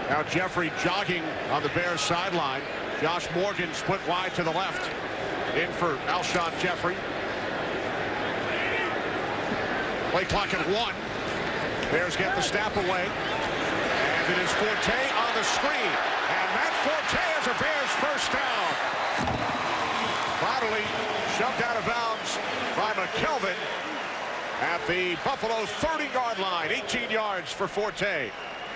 A: Now Jeffrey jogging on the Bears sideline. Josh Morgan split wide to the left. In for Alshon Jeffrey. Play clock at 1. Bears get the snap away. And it is Forte on the screen. And Matt Forte has a Bears first down. Finally shoved out of bounds by McKelvin at the Buffalo 30-yard line. 18 yards for Forte.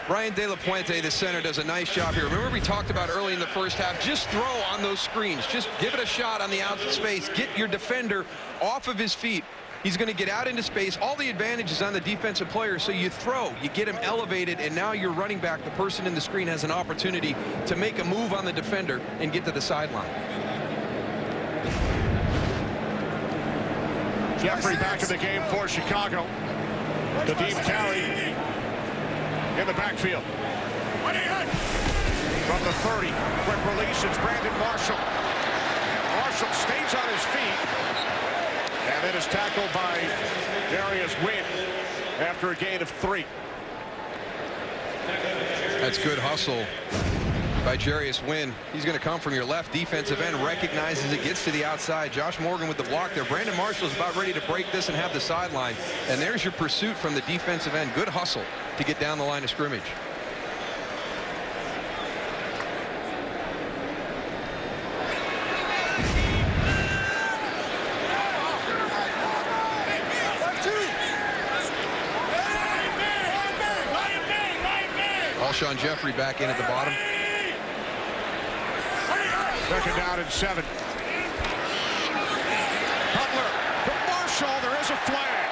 B: Ryan De La Puente, the center, does a nice job here. Remember we talked about early in the first half, just throw on those screens. Just give it a shot on the out space. Get your defender off of his feet. He's going to get out into space. All the advantages on the defensive player. So you throw, you get him elevated, and now your running back, the person in the screen, has an opportunity to make a move on the defender and get to the sideline.
A: Jeffrey back in the game for Chicago. The deep carry in the backfield. From the 30, quick release, it's Brandon Marshall. Marshall stays on his feet, and then is tackled by Darius Wynn after a gain of 3.
B: That's good hustle by Jarius Wynn. He's going to come from your left. Defensive end recognizes it, gets to the outside. Josh Morgan with the block there. Brandon Marshall is about ready to break this and have the sideline. And there's your pursuit from the defensive end. Good hustle to get down the line of scrimmage. Alshon Jeffrey back in at the bottom.
A: Second down and 7. Cutler from Marshall. There is a flag.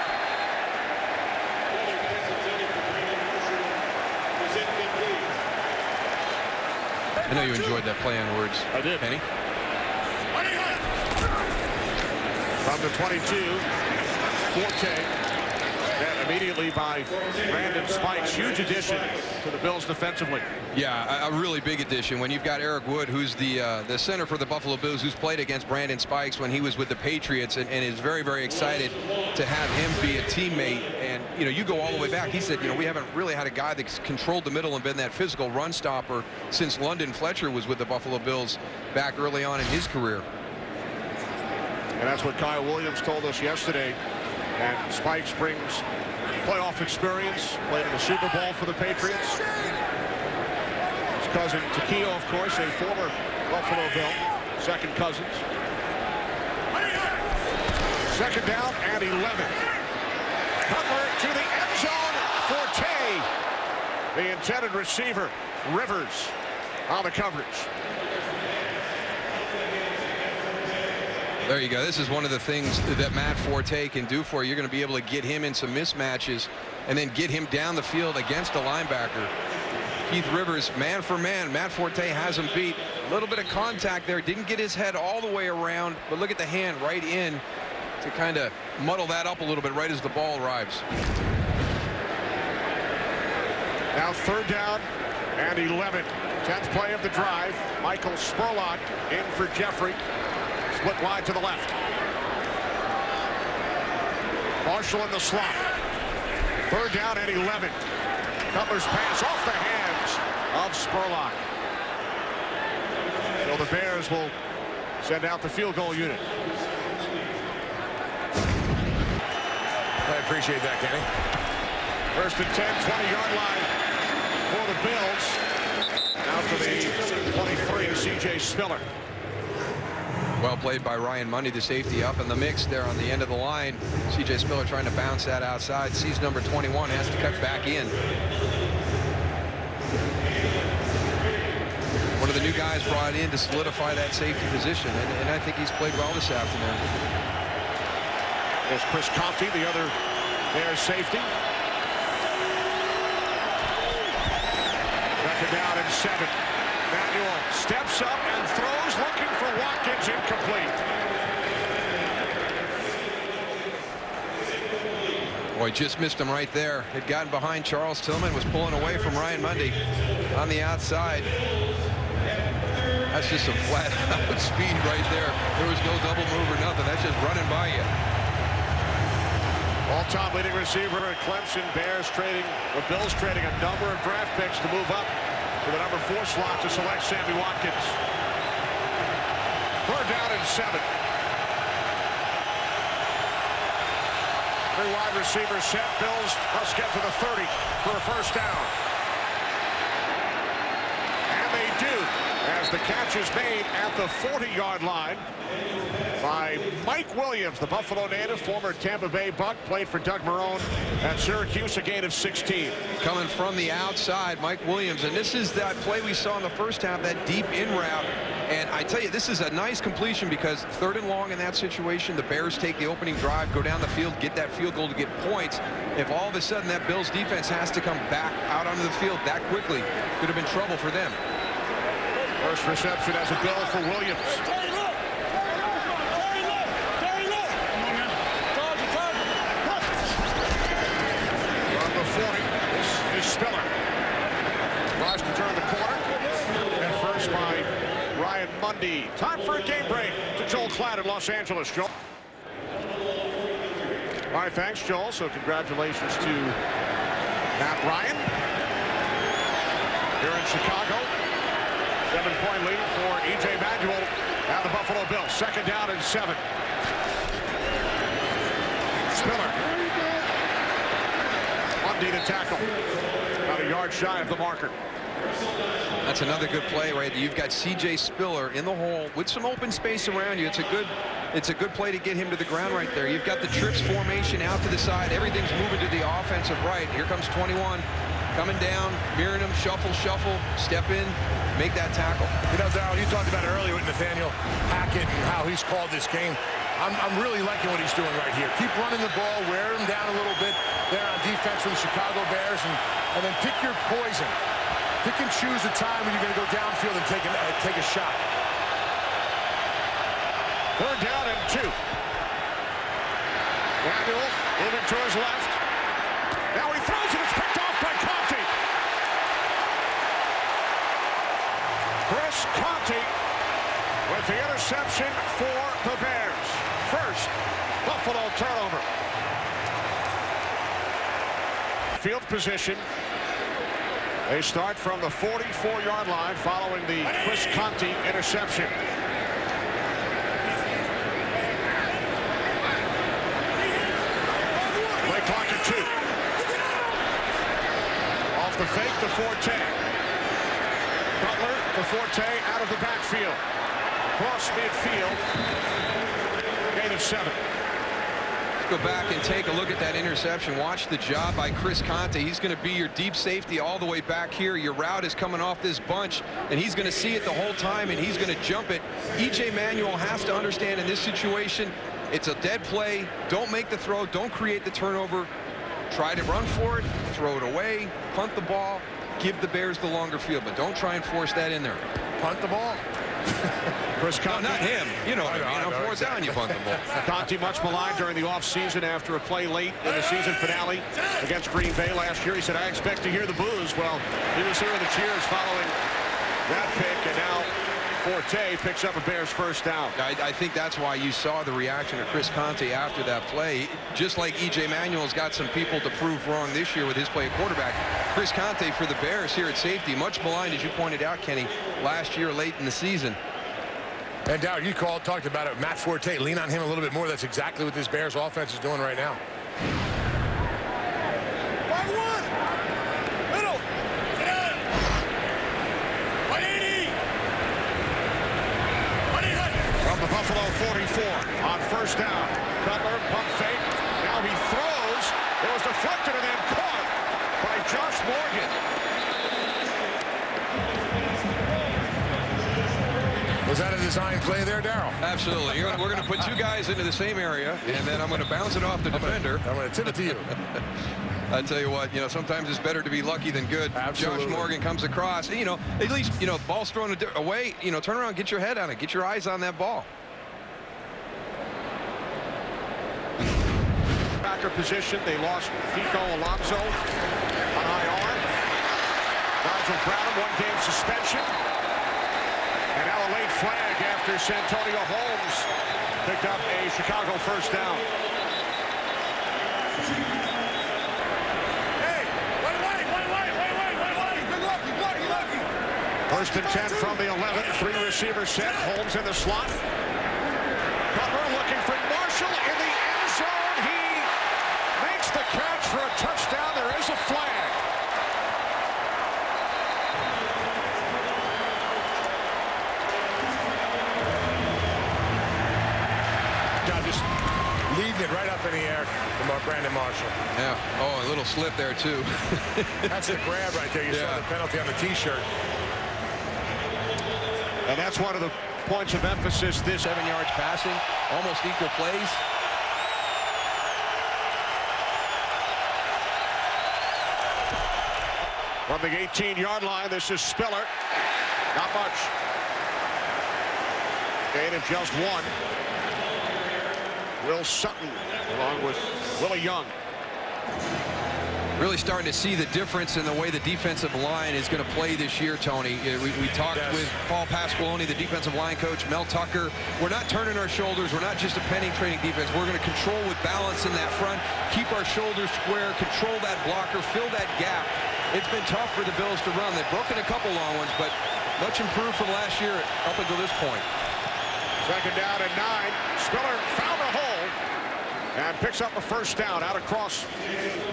B: I know you enjoyed that play on words.
A: I did.
B: Penny?
A: From the 22, Forte. And immediately by Brandon Spikes. Huge addition to the Bills defensively.
B: Yeah, a really big addition when you've got Eric Wood, who's the center for the Buffalo Bills, who's played against Brandon Spikes when he was with the Patriots, and is very, very excited to have him be a teammate. And, you know, you go all the way back. He said, you know, we haven't really had a guy that's controlled the middle and been that physical run stopper since London Fletcher was with the Buffalo Bills back early on in his career.
A: And that's what Kyle Williams told us yesterday. And Spikes brings playoff experience, played in the Super Bowl for the Patriots. His cousin Takeo, of course, a former Buffalo Bill, second cousins. Second down and 11. Cutler to the end zone. Forte, the intended receiver. Rivers on the coverage.
B: There you go. This is one of the things that Matt Forte can do for you. You're going to be able to get him in some mismatches and then get him down the field against a linebacker. Keith Rivers, man for man. Matt Forte has him beat. A little bit of contact there. Didn't get his head all the way around, but look at the hand right in to kind of muddle that up a little bit right as the ball arrives.
A: Now third down and 11. 10th play of the drive. Michael Spurlock in for Jeffrey. Split wide to the left. Marshall in the slot. Third down and 11. Cutler's pass off the hands of Spurlock. So the Bears will send out the field goal unit.
C: I appreciate that, Kenny.
A: First and 10, 20-yard line for the Bills. Out to the 23, C.J. Spiller.
B: Well played by Ryan Mundy, the safety, up in the mix there on the end of the line. C.J. Spiller trying to bounce that outside. Sees number 21, has to cut back in. One of the new guys brought in to solidify that safety position, and I think he's played well this afternoon.
A: There's Chris Conte, the other Bears safety. Second down and 7. Manuel steps up and throws, looking for Watkins, incomplete.
B: Boy, just missed him right there. Had gotten behind Charles Tillman, was pulling away from Ryan Mundy on the outside. That's just some flat out speed right there. There was no double move or nothing. That's just running by you.
A: All-time leading receiver at Clemson. Bears trading, the Bills trading a number of draft picks to move up to the number 4 slot to select Sammy Watkins. Third down and 7. 3 wide receivers set. Bills must get to the 30 for a first down. And they do as the catch is made at the 40-yard line by Mike Williams, the Buffalo native, former Tampa Bay Buck, played for Doug Marrone at Syracuse, a gain of 16.
B: Coming from the outside, Mike Williams, and this is that play we saw in the first half, that deep in route. And I tell you, this is a nice completion because 3rd and long in that situation, the Bears take the opening drive, go down the field, get that field goal to get points. If all of a sudden that Bills defense has to come back out onto the field that quickly, could have been trouble for them.
A: First reception as a Bill for Williams. Spiller tries to turn the corner, and first by Ryan Mundy. Time for a game break to Joel Klatt in Los Angeles. Joel. All right, thanks, Joel. So congratulations to Matt Ryan here in Chicago. 7-point lead for E.J. Manuel and the Buffalo Bills. 2nd down and 7. Spiller. Mundy to tackle. About a yard shy of the marker.
B: That's another good play right there. You've got C.J. Spiller in the hole with some open space around you. It's a good play to get him to the ground right there. You've got the trips formation out to the side. Everything's moving to the offensive right. Here comes 21 coming down, mirroring him, shuffle, step in, make that tackle.
C: You know, Darryl, you talked about it earlier with Nathaniel Hackett and how he's called this game. I'm really liking what he's doing right here. Keep running the ball, wear him down a little bit there on defense for the Chicago Bears, and then pick your poison. Pick and choose a time when you're going to go downfield and take a shot.
A: 3rd down and 2. Manuel moving to his left. Now he throws it. It's picked off by Conte. Chris Conte with the interception for the Bears. First Buffalo turnover. Field position. They start from the 44-yard line following the Chris Conte interception. Play clock at 2. Off the fake, the Forte. Butler, the Forte out of the backfield. Cross midfield. Gain of 7.
B: Let's go back and take a look at that interception. Watch the job by Chris Conte. He's going to be your deep safety all the way back here. Your route is coming off this bunch, and he's going to see it the whole time, and he's going to jump it. E.J. Manuel has to understand in this situation, it's a dead play. Don't make the throw. Don't create the turnover. Try to run for it, throw it away, punt the ball, give the Bears the longer field, but don't try and force that in there.
C: Punt the ball?
A: Chris Conte.
B: No, not him. You know, on 4th down, you punt the ball.
A: Conte much maligned during the offseason after a play late in the season finale against Green Bay last year. He said, I expect to hear the boos. Well, he was hearing the cheers following that pick, and now Forte picks up a Bears 1st down.
B: I think that's why you saw the reaction of Chris Conte after that play. Just like E.J. Manuel's got some people to prove wrong this year with his play at quarterback. Chris Conte for the Bears here at safety, much maligned, as you pointed out, Kenny, last year late in the season.
C: And Dowd, you talked about it. Matt Forte, lean on him a little bit more. That's exactly what this Bears offense is doing right now.
A: From the Buffalo 44 on 1st down. Butler, pump fake. Now he throws. It was deflected and then caught by Josh Morgan.
C: Was that a design play there, Darryl?
B: Absolutely. We're going to put 2 guys into the same area, and then I'm going to bounce it off the defender.
C: I'm going to tip it to you.
B: I tell you what, sometimes it's better to be lucky than good.
C: Absolutely.
B: Josh Morgan comes across. At least, ball's thrown away. Turn around, get your head on it. Get your eyes on that ball.
A: Backer position. They lost Kiko Alonso on IR. Nigel Bradham, 1-game suspension. And now a late flag after Santonio Holmes picked up a Chicago 1st down.
E: Hey, wait.
A: 1st and 10 from the 11. 3 receiver set. Holmes in the slot. Butler looking for Marshall in the end zone. He makes the catch for a touchdown. There is a flag.
C: 2 up in the air from Brandon Marshall.
B: Yeah. Oh, a little slip there, too.
C: That's the grab right there. You saw the penalty on the T-shirt.
A: And that's one of the points of emphasis. This
B: 7 yards passing, almost equal plays.
A: from the 18-yard line, this is Spiller. Not much. Gain of just one. Will Sutton along with Willie Young.
B: Really starting to see the difference in the way the defensive line is going to play this year, Tony. We talked with Paul Pasqualoni, the defensive line coach, Mel Tucker. We're not turning our shoulders. We're not just a penetrating defense. We're going to control with balance in that front, keep our shoulders square, control that blocker, fill that gap. It's been tough for the Bills to run. They've broken a couple long ones, but much improved from last year up until this point.
A: Second down and 9. Spiller found a hole and picks up a first down out across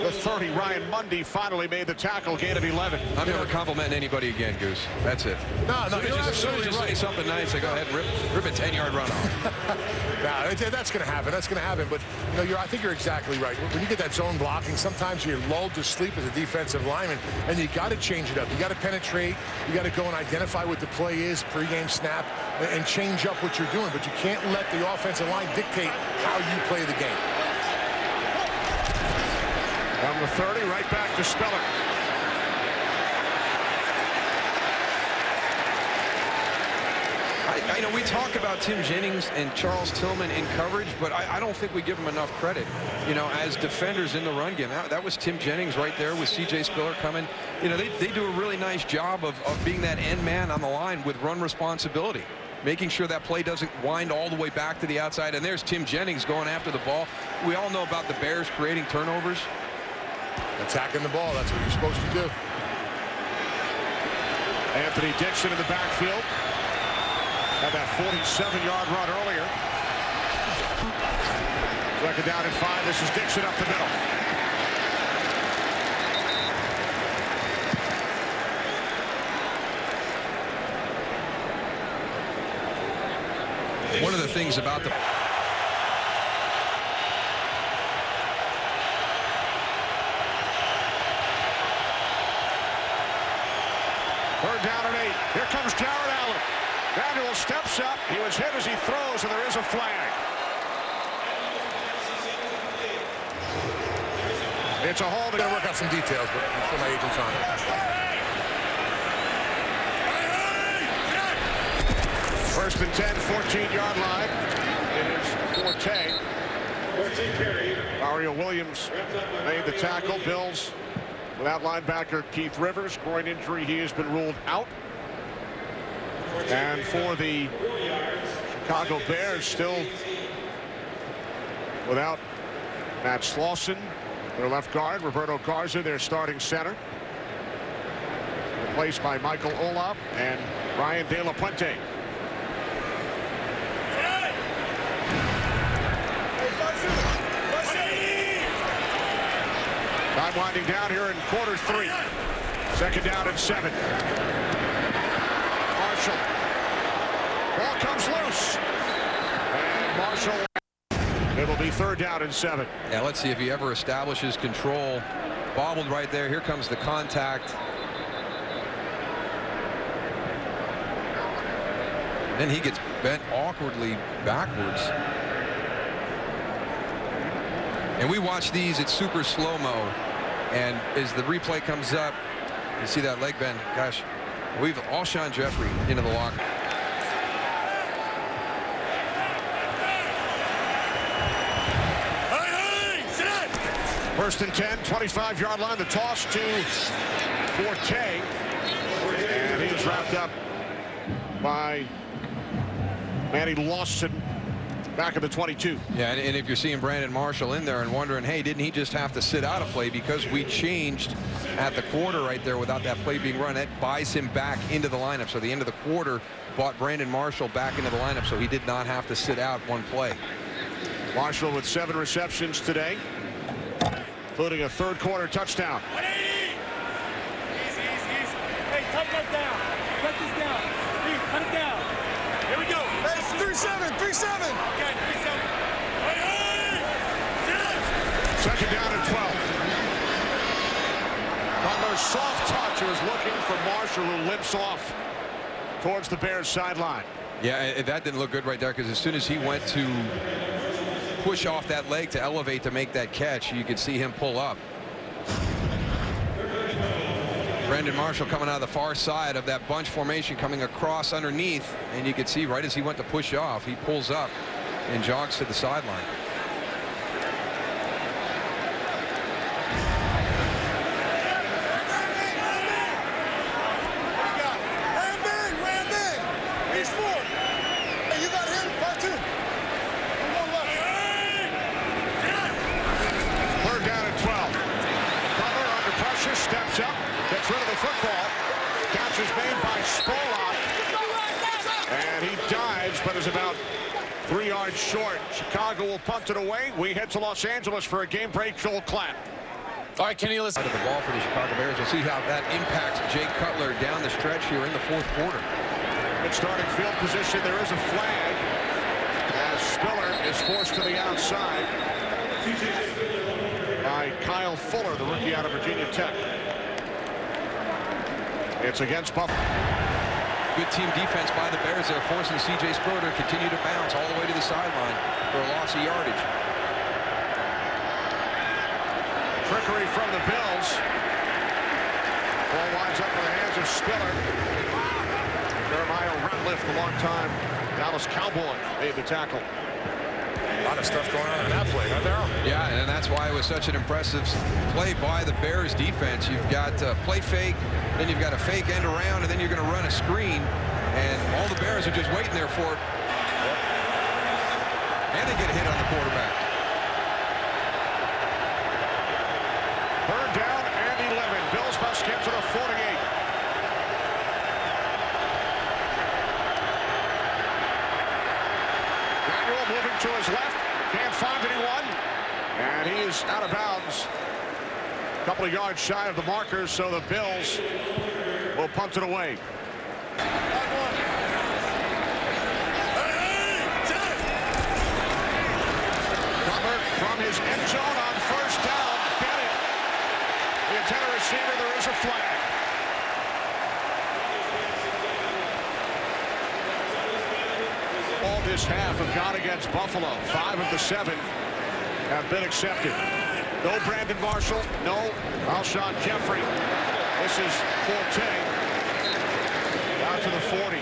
A: the 30. Ryan Mundy finally made the tackle, gain of 11.
B: I'm never complimenting anybody again, Goose. That's it.
C: No, you're absolutely
B: just
C: right.
B: say something nice. I go ahead and rip a 10-yard run off.
C: That's going to happen. That's going to happen. But I think you're exactly right. When you get that zone blocking, sometimes you're lulled to sleep as a defensive lineman, and you got to change it up. You got to penetrate. You got to go and identify what the play is, pregame snap, and change up what you're doing. But you can't let the offensive line dictate how you play the game.
A: From the 30, right back to Spiller.
B: We talk about Tim Jennings and Charles Tillman in coverage, but I don't think we give them enough credit, as defenders in the run game. That was Tim Jennings right there with C.J. Spiller coming. They do a really nice job of being that end man on the line with run responsibility, making sure that play doesn't wind all the way back to the outside. And there's Tim Jennings going after the ball. We all know about the Bears creating turnovers.
C: Attacking the ball, that's what you're supposed to do.
A: Anthony Dixon in the backfield. Had that 47-yard run earlier. Second down and 5. This is Dixon up the middle.
B: One of the things about the
A: Third down and 8. Here comes Jared Allen. Manuel steps up. He was hit as he throws, and there is a flag. It's a hold.
C: We're going to work out some details, but I'm sure my agent's on it.
A: First and 10, 14-yard line. It is Forte. Mario Williams made the tackle. Bills without linebacker Keith Rivers. Groin injury. He has been ruled out. And for the Chicago Bears, still without Matt Slauson, their left guard. Roberto Garza, their starting center, replaced by Michael Olab and Ryan De La Puente. Time winding down here in quarter 3. Second down and 7. Marshall. Ball comes loose. And Marshall. It'll be third down and 7.
B: Yeah, let's see if he ever establishes control. Bobbled right there. Here comes the contact. Then he gets bent awkwardly backwards. And we watch these at super slow-mo. And as the replay comes up, you see that leg bend. Gosh, we've Alshon Jeffrey into the locker.
A: First and 10, 25-yard line. The toss to Forte. And he is wrapped up by Manny Lawson back at the 22.
B: Yeah, and if you're seeing Brandon Marshall in there and wondering, hey, didn't he just have to sit out a play because we changed at the quarter right there without that play being run? That buys him back into the lineup. So the end of the quarter brought Brandon Marshall back into the lineup, so he did not have to sit out one play.
A: Marshall with 7 receptions today, including a third quarter touchdown.
E: 180. Easy. Hey, cut that down. Cut this down. Hey, cut it down. Here we go. Hey, 3-7. Okay, 3-7. Hey, sit
A: Second down and 12. Butler's soft touch was looking for Marshall, who limps off towards the Bears sideline.
B: Yeah, that didn't look good right there, because as soon as he went to push off that leg to elevate to make that catch, you could see him pull up. Brandon Marshall coming out of the far side of that bunch formation, coming across underneath, and you could see right as he went to push off, he pulls up and jogs to the sideline.
A: Steps up, gets rid of the football. Catch is made by Spolak. And he dives, but is about 3 yards short. Chicago will punt it away. We head to Los Angeles for a game break. Joel Klatt.
B: All right, Kenny, let's out of the ball for the Chicago Bears. We'll see how that impacts Jay Cutler down the stretch here in the fourth quarter.
A: Good starting field position. There is a flag as Spiller is forced to the outside by Kyle Fuller, the rookie out of Virginia Tech. It's against Buffalo.
B: Good team defense by the Bears. They're forcing C.J. Spiller to continue to bounce all the way to the sideline for a loss of yardage.
A: Trickery from the Bills. Ball winds up in the hands of Spiller. Jeremiah Ratliff, the longtime Dallas Cowboy, made the tackle.
C: A lot of stuff going on in that play, huh, Darryl?
B: Yeah, and that's why it was such an impressive play by the Bears defense. You've got play fake, then you've got a fake end around, and then you're going to run a screen, and all the Bears are just waiting there for it. And they get a hit on the quarterback.
A: Third down and 11. Bills must get to the 48. Manuel moving to his left. Can't find anyone. And he is out of bounds. A couple of yards shy of the markers, so the Bills will punt it away. Cutler from his end zone on first down. Bennett. The intended receiver, there is a flag. All this half have gone against Buffalo. 5 of the 7 have been accepted. No Brandon Marshall, no Alshon Jeffrey. This is Forte. Down to the 40.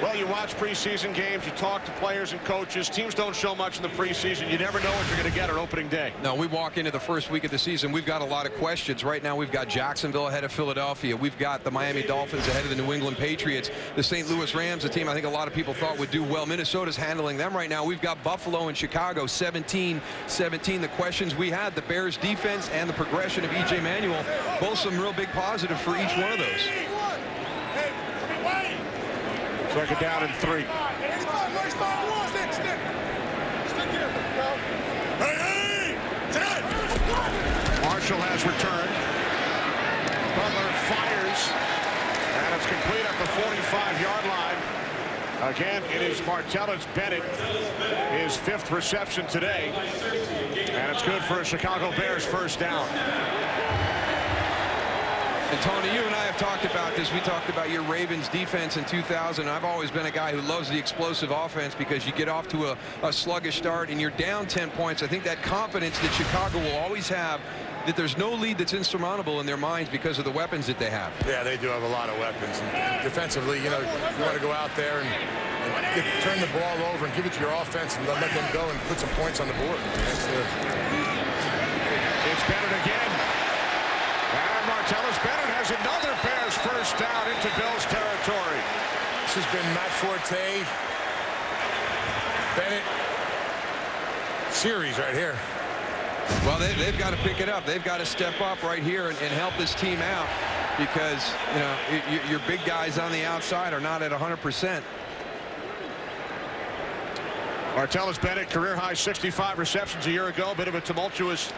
A: Well, you watch preseason games, you talk to players and coaches. Teams don't show much in the preseason. You never know what you're going to get on opening day.
B: No, we walk into the first week of the season. We've got a lot of questions. Right now, we've got Jacksonville ahead of Philadelphia. We've got the Miami Dolphins ahead of the New England Patriots. The St. Louis Rams, a team I think a lot of people thought would do well. Minnesota's handling them right now. We've got Buffalo and Chicago, 17-17. The questions we had, the Bears defense and the progression of E.J. Manuel, both some real big positive for each one of those.
A: Second down and 3. Marshall has returned. Butler fires. And it's complete at the 45-yard line. Again, it is Martellus Bennett, his 5th reception today. And it's good for a Chicago Bears first down.
B: And Tony, you and I have talked about this. We talked about your Ravens defense in 2000. I've always been a guy who loves the explosive offense because you get off to a sluggish start and you're down 10 points. I think that confidence that Chicago will always have, that there's no lead that's insurmountable in their minds because of the weapons that they have.
C: Yeah, they do have a lot of weapons. And defensively, you know, you want to go out there and turn the ball over and give it to your offense and let them go and put some points on the board.
A: It's Bennett again. And Martellus Bennett has another Bears first down into Bills territory.
C: This has been Matt Forte, Bennett series right here.
B: Well, they've got to pick it up. They've got to step up right here and help this team out because, you know, your big guys on the outside are not at 100%.
A: Martellus Bennett, career-high 65 receptions a year ago. Bit of a tumultuous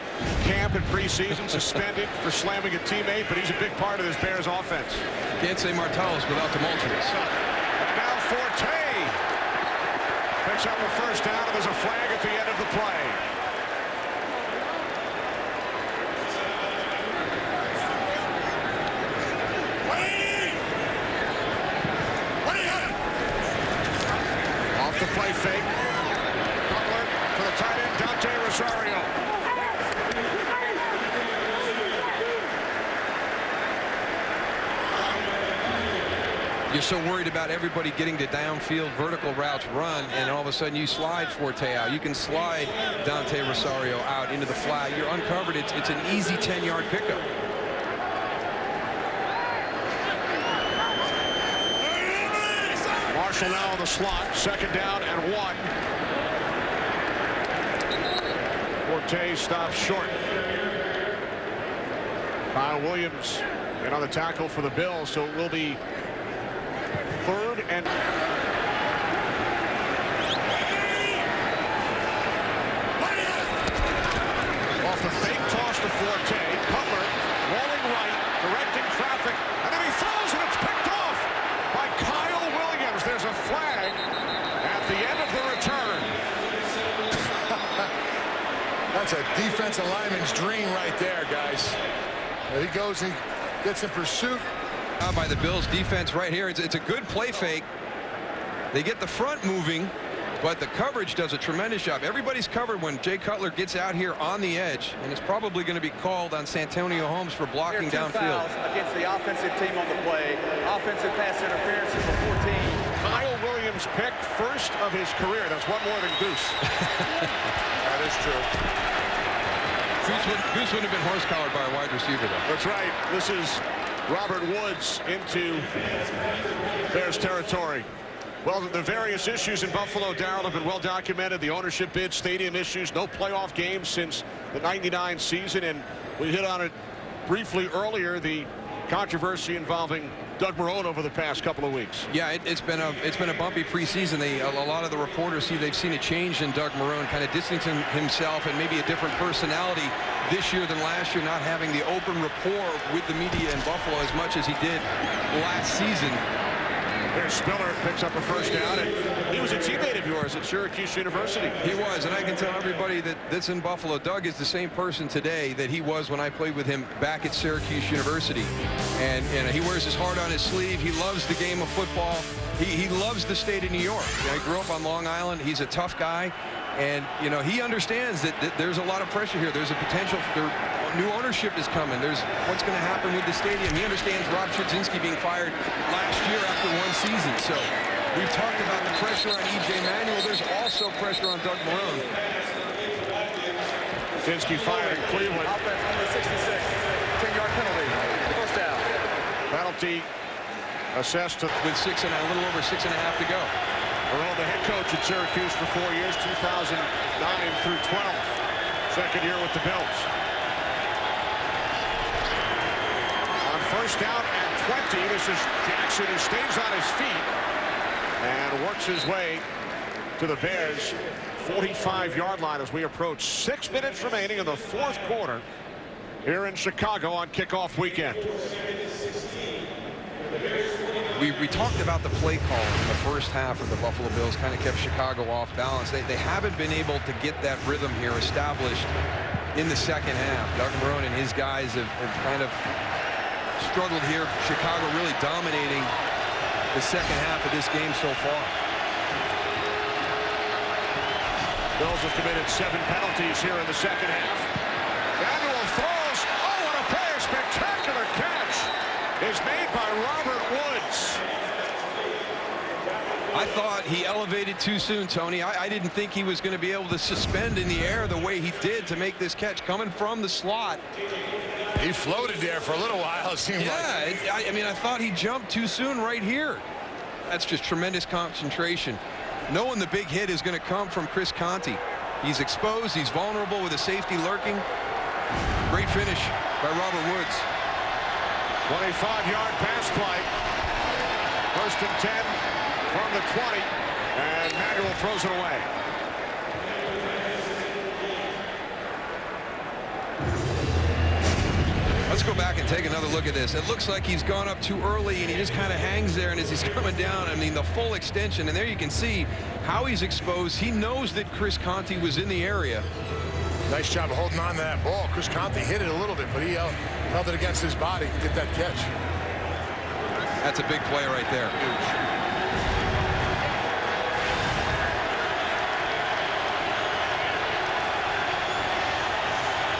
A: camp in preseason, suspended for slamming a teammate, but he's a big part of this Bears offense.
B: Can't say Martellus without tumultuous.
A: And now Forte picks up a first down, and there's a flag at the end of the play.
B: You're so worried about everybody getting to downfield vertical routes run, and all of a sudden you slide Forte out. You can slide Dante Rosario out into the flat. You're uncovered. It's an easy 10-yard pickup.
A: Marshall now in the slot. 2nd down and 1. Forte stops short. Kyle Williams in on the tackle for the Bills, so it will be 3rd and off the fake toss to Forte. Cutler rolling right, directing traffic, and then he throws and it's picked off by Kyle Williams. There's a flag at the end of the return.
C: That's a defensive lineman's dream right there, guys. There he goes and gets in pursuit.
B: By the Bills defense right here. It's a good play fake. They get the front moving, but the coverage does a tremendous job. Everybody's covered when Jay Cutler gets out here on the edge, and it's probably going to be called on Santonio Holmes for blocking downfield.
G: Fouls against the offensive team on the play. Offensive pass interference number 14.
A: Kyle Williams pick, 1st of his career. That's one more than Goose.
C: That is true.
B: Goose wouldn't have been horse-collared by a wide receiver, though.
A: That's right. This is Robert Woods into Bears territory. Well, the various issues in Buffalo, Darrell, have been well documented. The ownership bid, stadium issues, no playoff games since the '99 season, and we hit on it briefly earlier, the controversy involving Doug Marrone over the past couple of weeks.
B: Yeah, it's been a bumpy preseason. A lot of the reporters they've seen a change in Doug Marrone, kind of distancing himself and maybe a different personality this year than last year, not having the open rapport with the media in Buffalo as much as he did last season.
A: There's Spiller, picks up a 1st down, and he was a teammate of yours at Syracuse University.
B: He was, and I can tell everybody that's in Buffalo, Doug is the same person today that he was when I played with him back at Syracuse University. And he wears his heart on his sleeve. He loves the game of football. He loves the state of New York. He grew up on Long Island. He's a tough guy. And, he understands that there's a lot of pressure here. There's a potential for new ownership is coming. There's what's going to happen with the stadium. He understands Rob Chudzinski being fired last year after 1 season. So we've talked about the pressure on E.J. Manuel. There's also pressure on Doug Marrone.
A: Chudzinski fired in Cleveland.
G: Offense number 66. 10-yard penalty. 1st down.
A: Penalty assessed to
B: With a little over 6.5 to go.
A: Marrone, the head coach at Syracuse for 4 years, 2009 through 12. 2nd year with the Bills. On 1st down and 20, this is Jackson, who stays on his feet and works his way to the Bears' 45-yard line as we approach 6 minutes remaining in the 4th quarter here in Chicago on kickoff weekend.
B: We talked about the play call in the 1st half of the Buffalo Bills, kind of kept Chicago off balance. They haven't been able to get that rhythm here established in the 2nd half. Doug Marrone and his guys have kind of struggled here. Chicago really dominating the 2nd half of this game so far.
A: Bills have committed 7 penalties here in the 2nd half. Manuel throws. Oh, what a play. A spectacular catch is made by Robert Woods.
B: I thought he elevated too soon, Tony. I didn't think he was going to be able to suspend in the air the way he did to make this catch coming from the slot.
C: He floated there for a little while, it seemed like.
B: Yeah, I mean, I thought he jumped too soon right here. That's just tremendous concentration. Knowing the big hit is going to come from Chris Conte. He's exposed. He's vulnerable with a safety lurking. Great finish by Robert Woods.
A: 25-yard pass play. 1st and 10 from the 20. And Manuel throws it away.
B: Let's go back and take another look at this. It looks like he's gone up too early, and he just kind of hangs there, and as he's coming down, I mean, the full extension, and there you can see how he's exposed. He knows that Chris Conte was in the area.
C: Nice job of holding on to that ball. Chris Conte hit it a little bit, but he held it against his body to get that catch.
B: That's a big play right there.
C: Huge.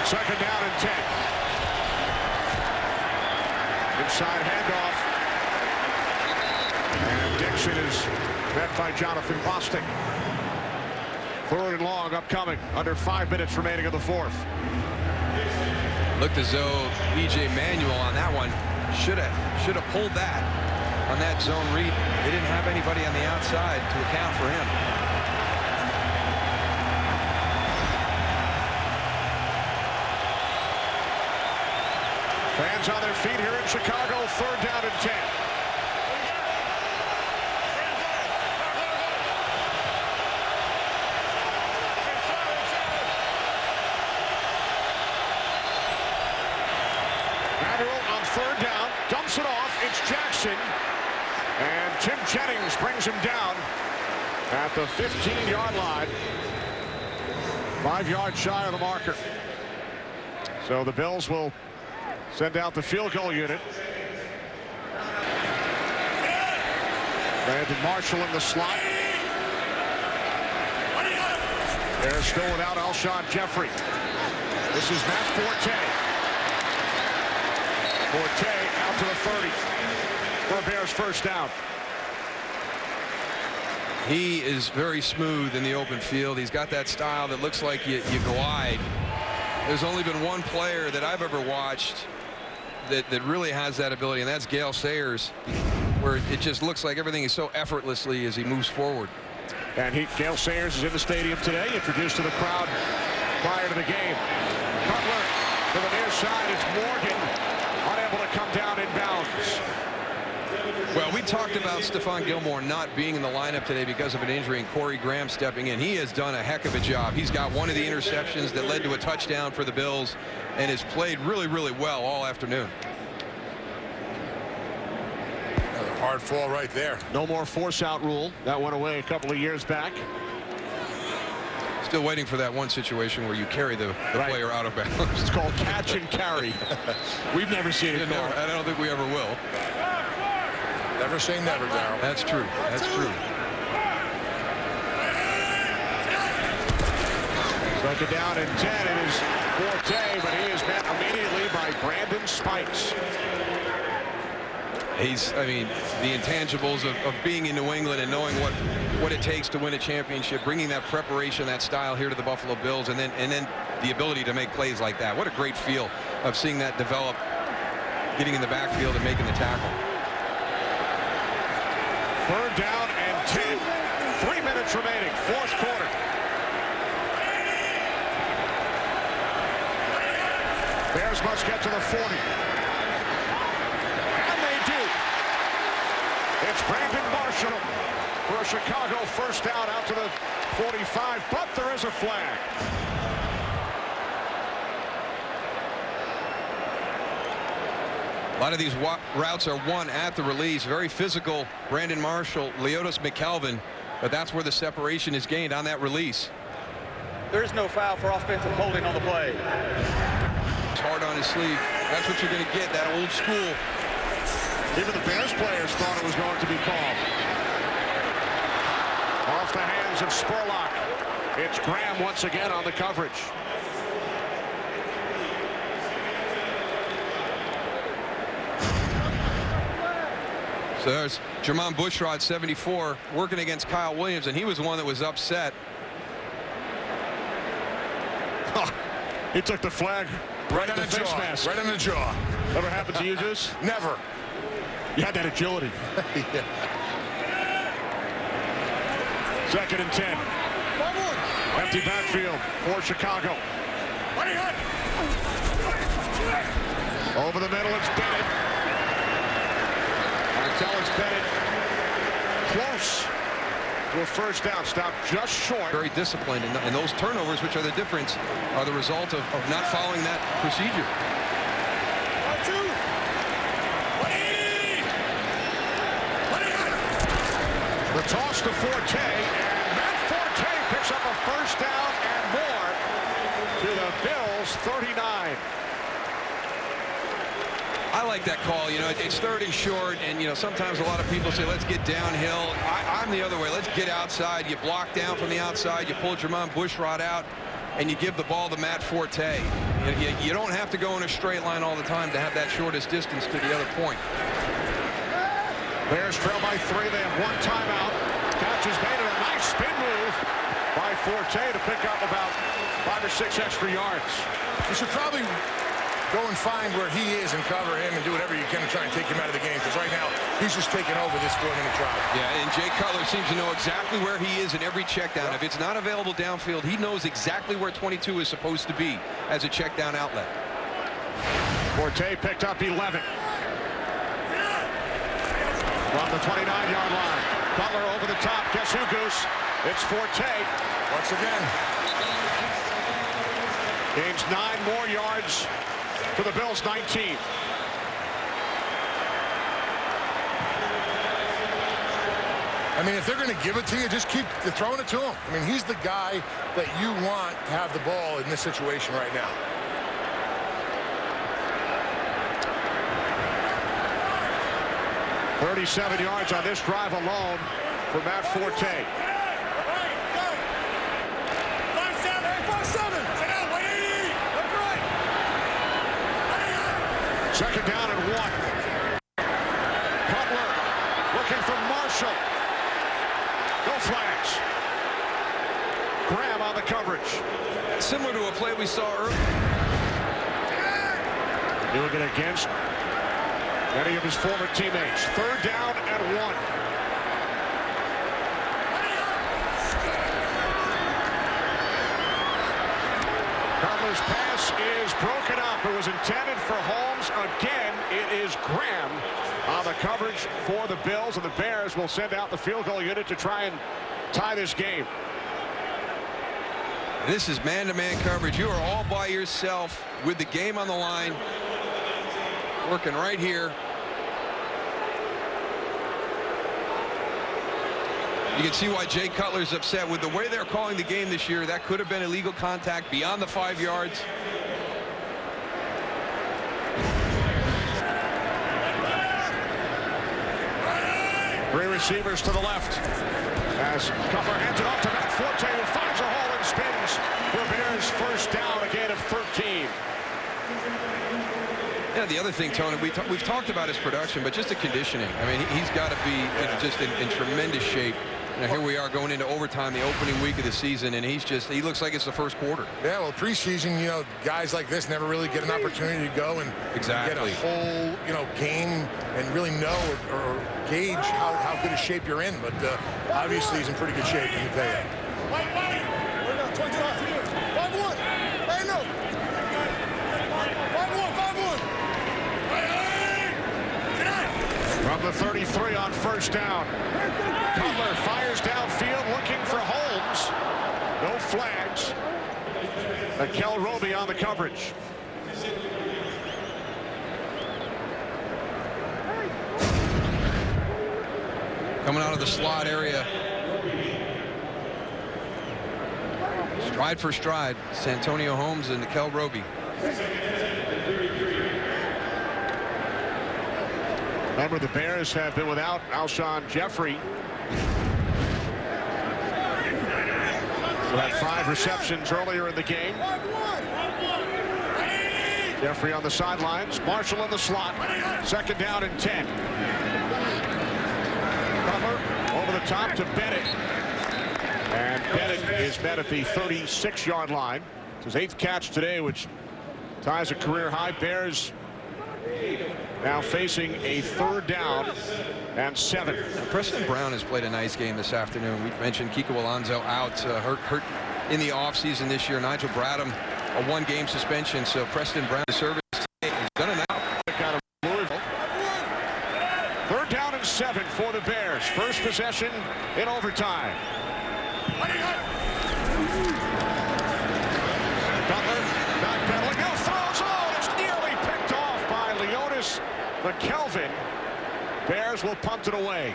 A: Second down and 10. Inside handoff. Jackson is met by Jonathan Bostic. 3rd and long upcoming. Under 5 minutes remaining of the 4th.
B: Looked as though B.J. Manuel on that one should have pulled that on that zone read. They didn't have anybody on the outside to account for him.
A: Fans on their feet here in Chicago. 3rd down and 10. On 3rd down, dumps it off. It's Jackson. And Tim Jennings brings him down at the 15-yard line. 5 yards shy of the marker. So the Bills will send out the field goal unit. Brandon Marshall in the slot. They're still without Alshon Jeffrey. This is Matt Forte. Forte out to the 30 for Bears 1st down.
B: He is very smooth in the open field. He's got that style that looks like you glide. There's only been one player that I've ever watched that really has that ability, and that's Gale Sayers, where it just looks like everything is so effortlessly as he moves forward.
A: And Gale Sayers is in the stadium today, introduced to the crowd prior to the game. Cutler to the near side. It's Morgan, unable to come down in bounds.
B: Well, we talked about Stephon Gilmore not being in the lineup today because of an injury and Corey Graham stepping in. He has done a heck of a job. He's got one of the interceptions that led to a touchdown for the Bills and has played really, really well all afternoon.
C: Hard fall right there.
A: No more force-out rule. That went away a couple of years back.
B: Still waiting for that one situation where you carry the player out of bounds.
A: It's called catch and carry. We've never seen it before.
B: I don't think we ever will.
C: Never say never, Darryl.
B: That's true. That's true.
A: 2nd down and 10. It is Forte, but he is met immediately by Brandon Spikes.
B: I mean, the intangibles of being in New England and knowing what it takes to win a championship, bringing that preparation, that style here to the Buffalo Bills, and then the ability to make plays like that. What a great feel of seeing that develop, getting in the backfield and making the tackle.
A: 3rd down and 10. 3 minutes remaining. 4th quarter. Bears must get to the 40. And they do. It's Brandon Marshall for a Chicago 1st down out to the 45, but there is a flag.
B: A lot of these routes are won at the release. Very physical, Brandon Marshall, Leotis McKelvin, but that's where the separation is gained on that release.
G: There is no foul for offensive holding on the play.
B: It's hard on his sleeve. That's what you're going to get, that old school.
A: Even the Bears players thought it was going to be called. Off the hands of Spurlock. It's Graham once again on the coverage.
B: So there's Jermon Bushrod, 74, working against Kyle Williams, and he was the one that was upset.
A: He took the flag right on the face
C: jaw.
A: mask.
C: Right on the jaw.
A: Ever happened to you, Deuce?
C: Never.
A: You had that agility.
C: Yeah.
A: 2nd and 10. Empty backfield for Chicago. Over the middle, it's Bennett. Martellus Bennett close to a 1st down. Stop just short.
B: Very disciplined, and those turnovers, which are the difference, are the result of not following that procedure.
A: The toss to Forte, and Matt Forte picks up a 1st down and more to the Bills 39.
B: I like that call. You know, it's 3rd and short, and, you know, sometimes a lot of people say, let's get downhill. I'm the other way. Let's get outside. You block down from the outside. You pull Jermon Bushrod out, and you give the ball to Matt Forte. You don't have to go in a straight line all the time to have that shortest distance to the other point.
A: Bears trail by 3. They have 1 timeout. Catch is made, and a nice spin move by Forte to pick up about 5 or 6 extra yards.
C: You should probably go and find where he is and cover him and do whatever you can to try and take him out of the game, because right now he's just taking over this 4-minute drive.
B: Yeah, and Jay Cutler seems to know exactly where he is in every check down.
C: Yep.
B: If it's not available downfield, he knows exactly where 22 is supposed to be as a check down outlet.
A: Forte picked up 11. From the 29-yard line. Cutler over the top. Guess who, Goose? It's Forte.
C: Once again.
A: Gains 9 more yards for the Bills, 19.
C: I mean, if they're going to give it to you, just keep throwing it to him. I mean, he's the guy that you want to have the ball in this situation right now.
A: $37 yards on this drive alone for Matt Forte. 2nd down and 1. Cutler looking for Marshall. No flags. Graham on the coverage.
B: Similar to a play we saw earlier.
A: Doing it against many of his former teammates. 3rd down and 1. Cutler's pass is broken up. It was intended for Holmes. Again, it is Graham on the coverage for the Bills, and the Bears will send out the field goal unit to try and tie this game.
B: This is man-to-man coverage. You are all by yourself with the game on the line. Working right here. You can see why Jay Cutler's upset with the way they're calling the game this year. That could have been illegal contact beyond the 5 yards.
A: Three receivers to the left. As Cutler hands it off to Matt Forte, who finds a hole and spins for Bears 1st down, a gain of 13.
B: Yeah, the other thing, Tony, we've talked about his production, but just the conditioning. I mean, he's got to be just in tremendous shape. Now, here we are going into overtime, the opening week of the season, and he looks like it's the 1st quarter.
C: Yeah, well, preseason, you know, guys like this never really get an opportunity to go and get a whole, game and really know or gauge how good a shape you're in. But obviously, he's in pretty good shape, let me tell you.
E: 5-1. Hey, no. 5-1.
A: From the 33 on 1st down. Cutler fires downfield looking for Holmes. No flags. Mikel Roby on the coverage.
B: Coming out of the slot area. Stride for stride, Santonio Holmes and Mikel Roby.
A: Remember, the Bears have been without Alshon Jeffrey, who had 5 receptions earlier in the game. Jeffrey on the sidelines. Marshall in the slot. 2nd down and 10. Cutler over the top to Bennett. And Bennett is met at the 36-yard line. It's his 8th catch today, which ties a career high. Bears now facing a 3rd down and 7.
B: Preston Brown has played a nice game this afternoon. We mentioned Kiko Alonso out, hurt in the offseason this year. Nigel Bradham, a 1-game suspension. So Preston Brown, the service today, has done enough.
A: 3rd down and 7 for the Bears. 1st possession in overtime. Cutler backpedaling, now throws. Oh, it's nearly picked off by Leonis McKelvin. Bears will punt it away.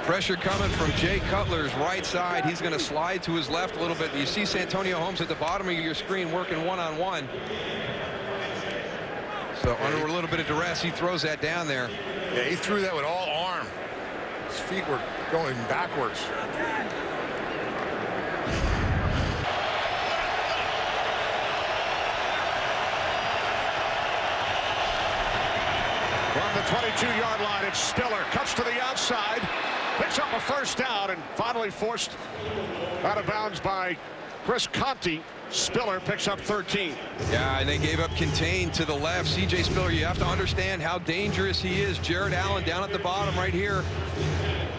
B: Pressure coming from Jay Cutler's right side. He's going to slide to his left a little bit. You see Santonio Holmes at the bottom of your screen working one-on-one. So under a little bit of duress, he throws that down there.
C: Yeah, he threw that with all arm. His feet were going backwards.
A: the 22-yard line. It's Spiller. Cuts to the outside. Picks up a first down and finally forced out of bounds by Chris Conti. Spiller picks up 13.
B: Yeah, and they gave up contained to the left. C.J. Spiller, you have to understand how dangerous he is. Jared Allen down at the bottom right here.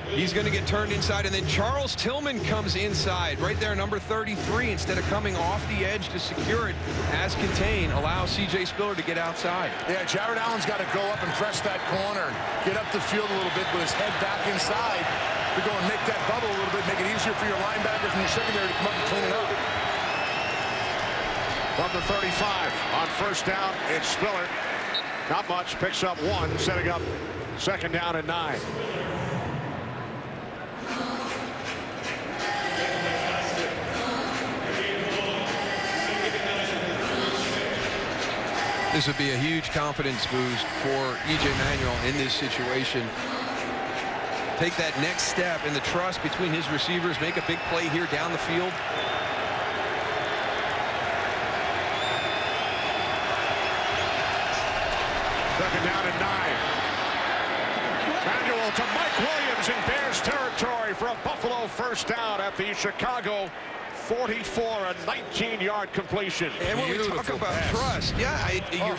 B: He's going to get turned inside, and then Charles Tillman comes inside right there, number 33, instead of coming off the edge to secure it as contained. Allow C.J. Spiller to get outside.
C: Yeah, Jared Allen's got to go up and press that corner, get up the field a little bit with his head back inside to go and make that bubble a little bit, make it easier for your linebackers and your secondary to come up and clean it up.
A: From the 35 on first down, it's Spiller. Not much, picks up one, setting up second down and 9.
B: This would be a huge confidence boost for E.J. Manuel in this situation. Take that next step in the trust between his receivers, make a big play here down the field.
A: Second down and 9. Manuel to Mike Williams in Bears territory for a Buffalo first down at the Chicago 44, a 19-yard completion.
B: And when we talk about trust, yeah,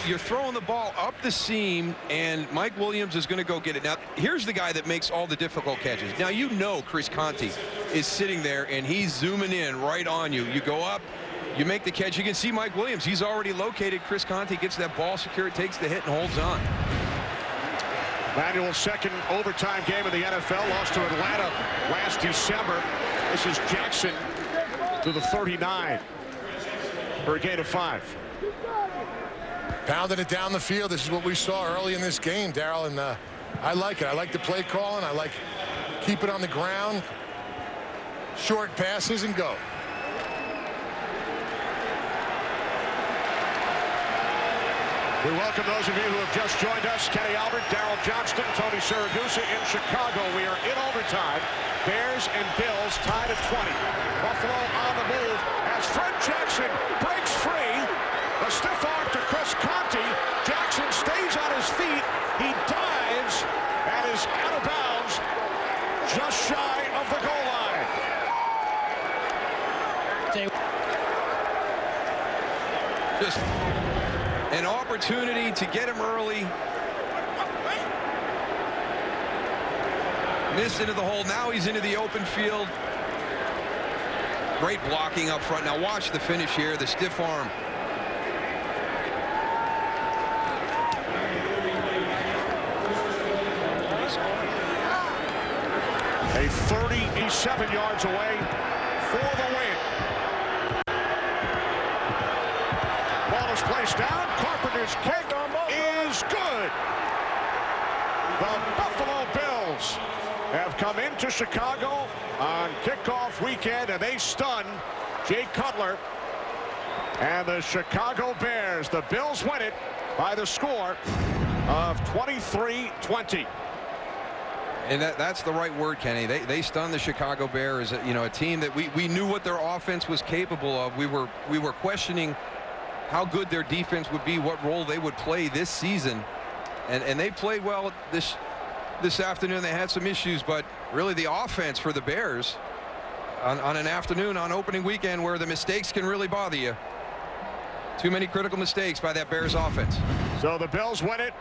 B: you're throwing the ball up the seam, and Mike Williams is going to go get it. Now, here's the guy that makes all the difficult catches. Now, you know Chris Conti is sitting there, and he's zooming in right on you. You go up, you make the catch. You can see Mike Williams. He's already located Chris Conti, gets that ball secure, takes the hit, and holds on.
A: Manuel's second overtime game in the NFL, lost to Atlanta last December. This is Jackson to the 39 for a gain of 5.
C: Pounding it down the field. This is what we saw early in this game, Darryl, and I like it. I like the play calling. I like keep it on the ground, short passes, and go.
A: We welcome those of you who have just joined us. Kenny Albert, Darryl Johnston, Tony Siragusa in Chicago. We are in overtime. Bears and Bills tied at 20. Buffalo on the move as Fred Jackson breaks free. A stiff arm to Chris Conti. Jackson stays on his feet. He dives and is out of bounds just shy of the goal line.
B: Just an opportunity to get him early. Missed into the hole. Now he's into the open field. Great blocking up front. Now watch the finish here. The stiff arm.
A: A 37 yards away for the win. Ball is placed down. Carpenter's kick is good. The Buffalo Bills have come into Chicago on kickoff weekend, and they stun Jay Cutler and the Chicago Bears. The Bills win it by the score of 23-20.
B: And that's the right word, Kenny. They stunned the Chicago Bears, a team that we knew what their offense was capable of. We were questioning how good their defense would be, what role they would play this season. And they played well this afternoon. They had some issues, but really the offense for the Bears on an afternoon on opening weekend where the mistakes can really bother you. Too many critical mistakes by that Bears offense.
A: So the Bills win it.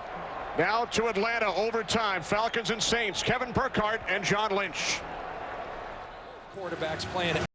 A: Now to Atlanta, overtime. Falcons and Saints, Kevin Burkhardt and John Lynch.
H: Quarterbacks playing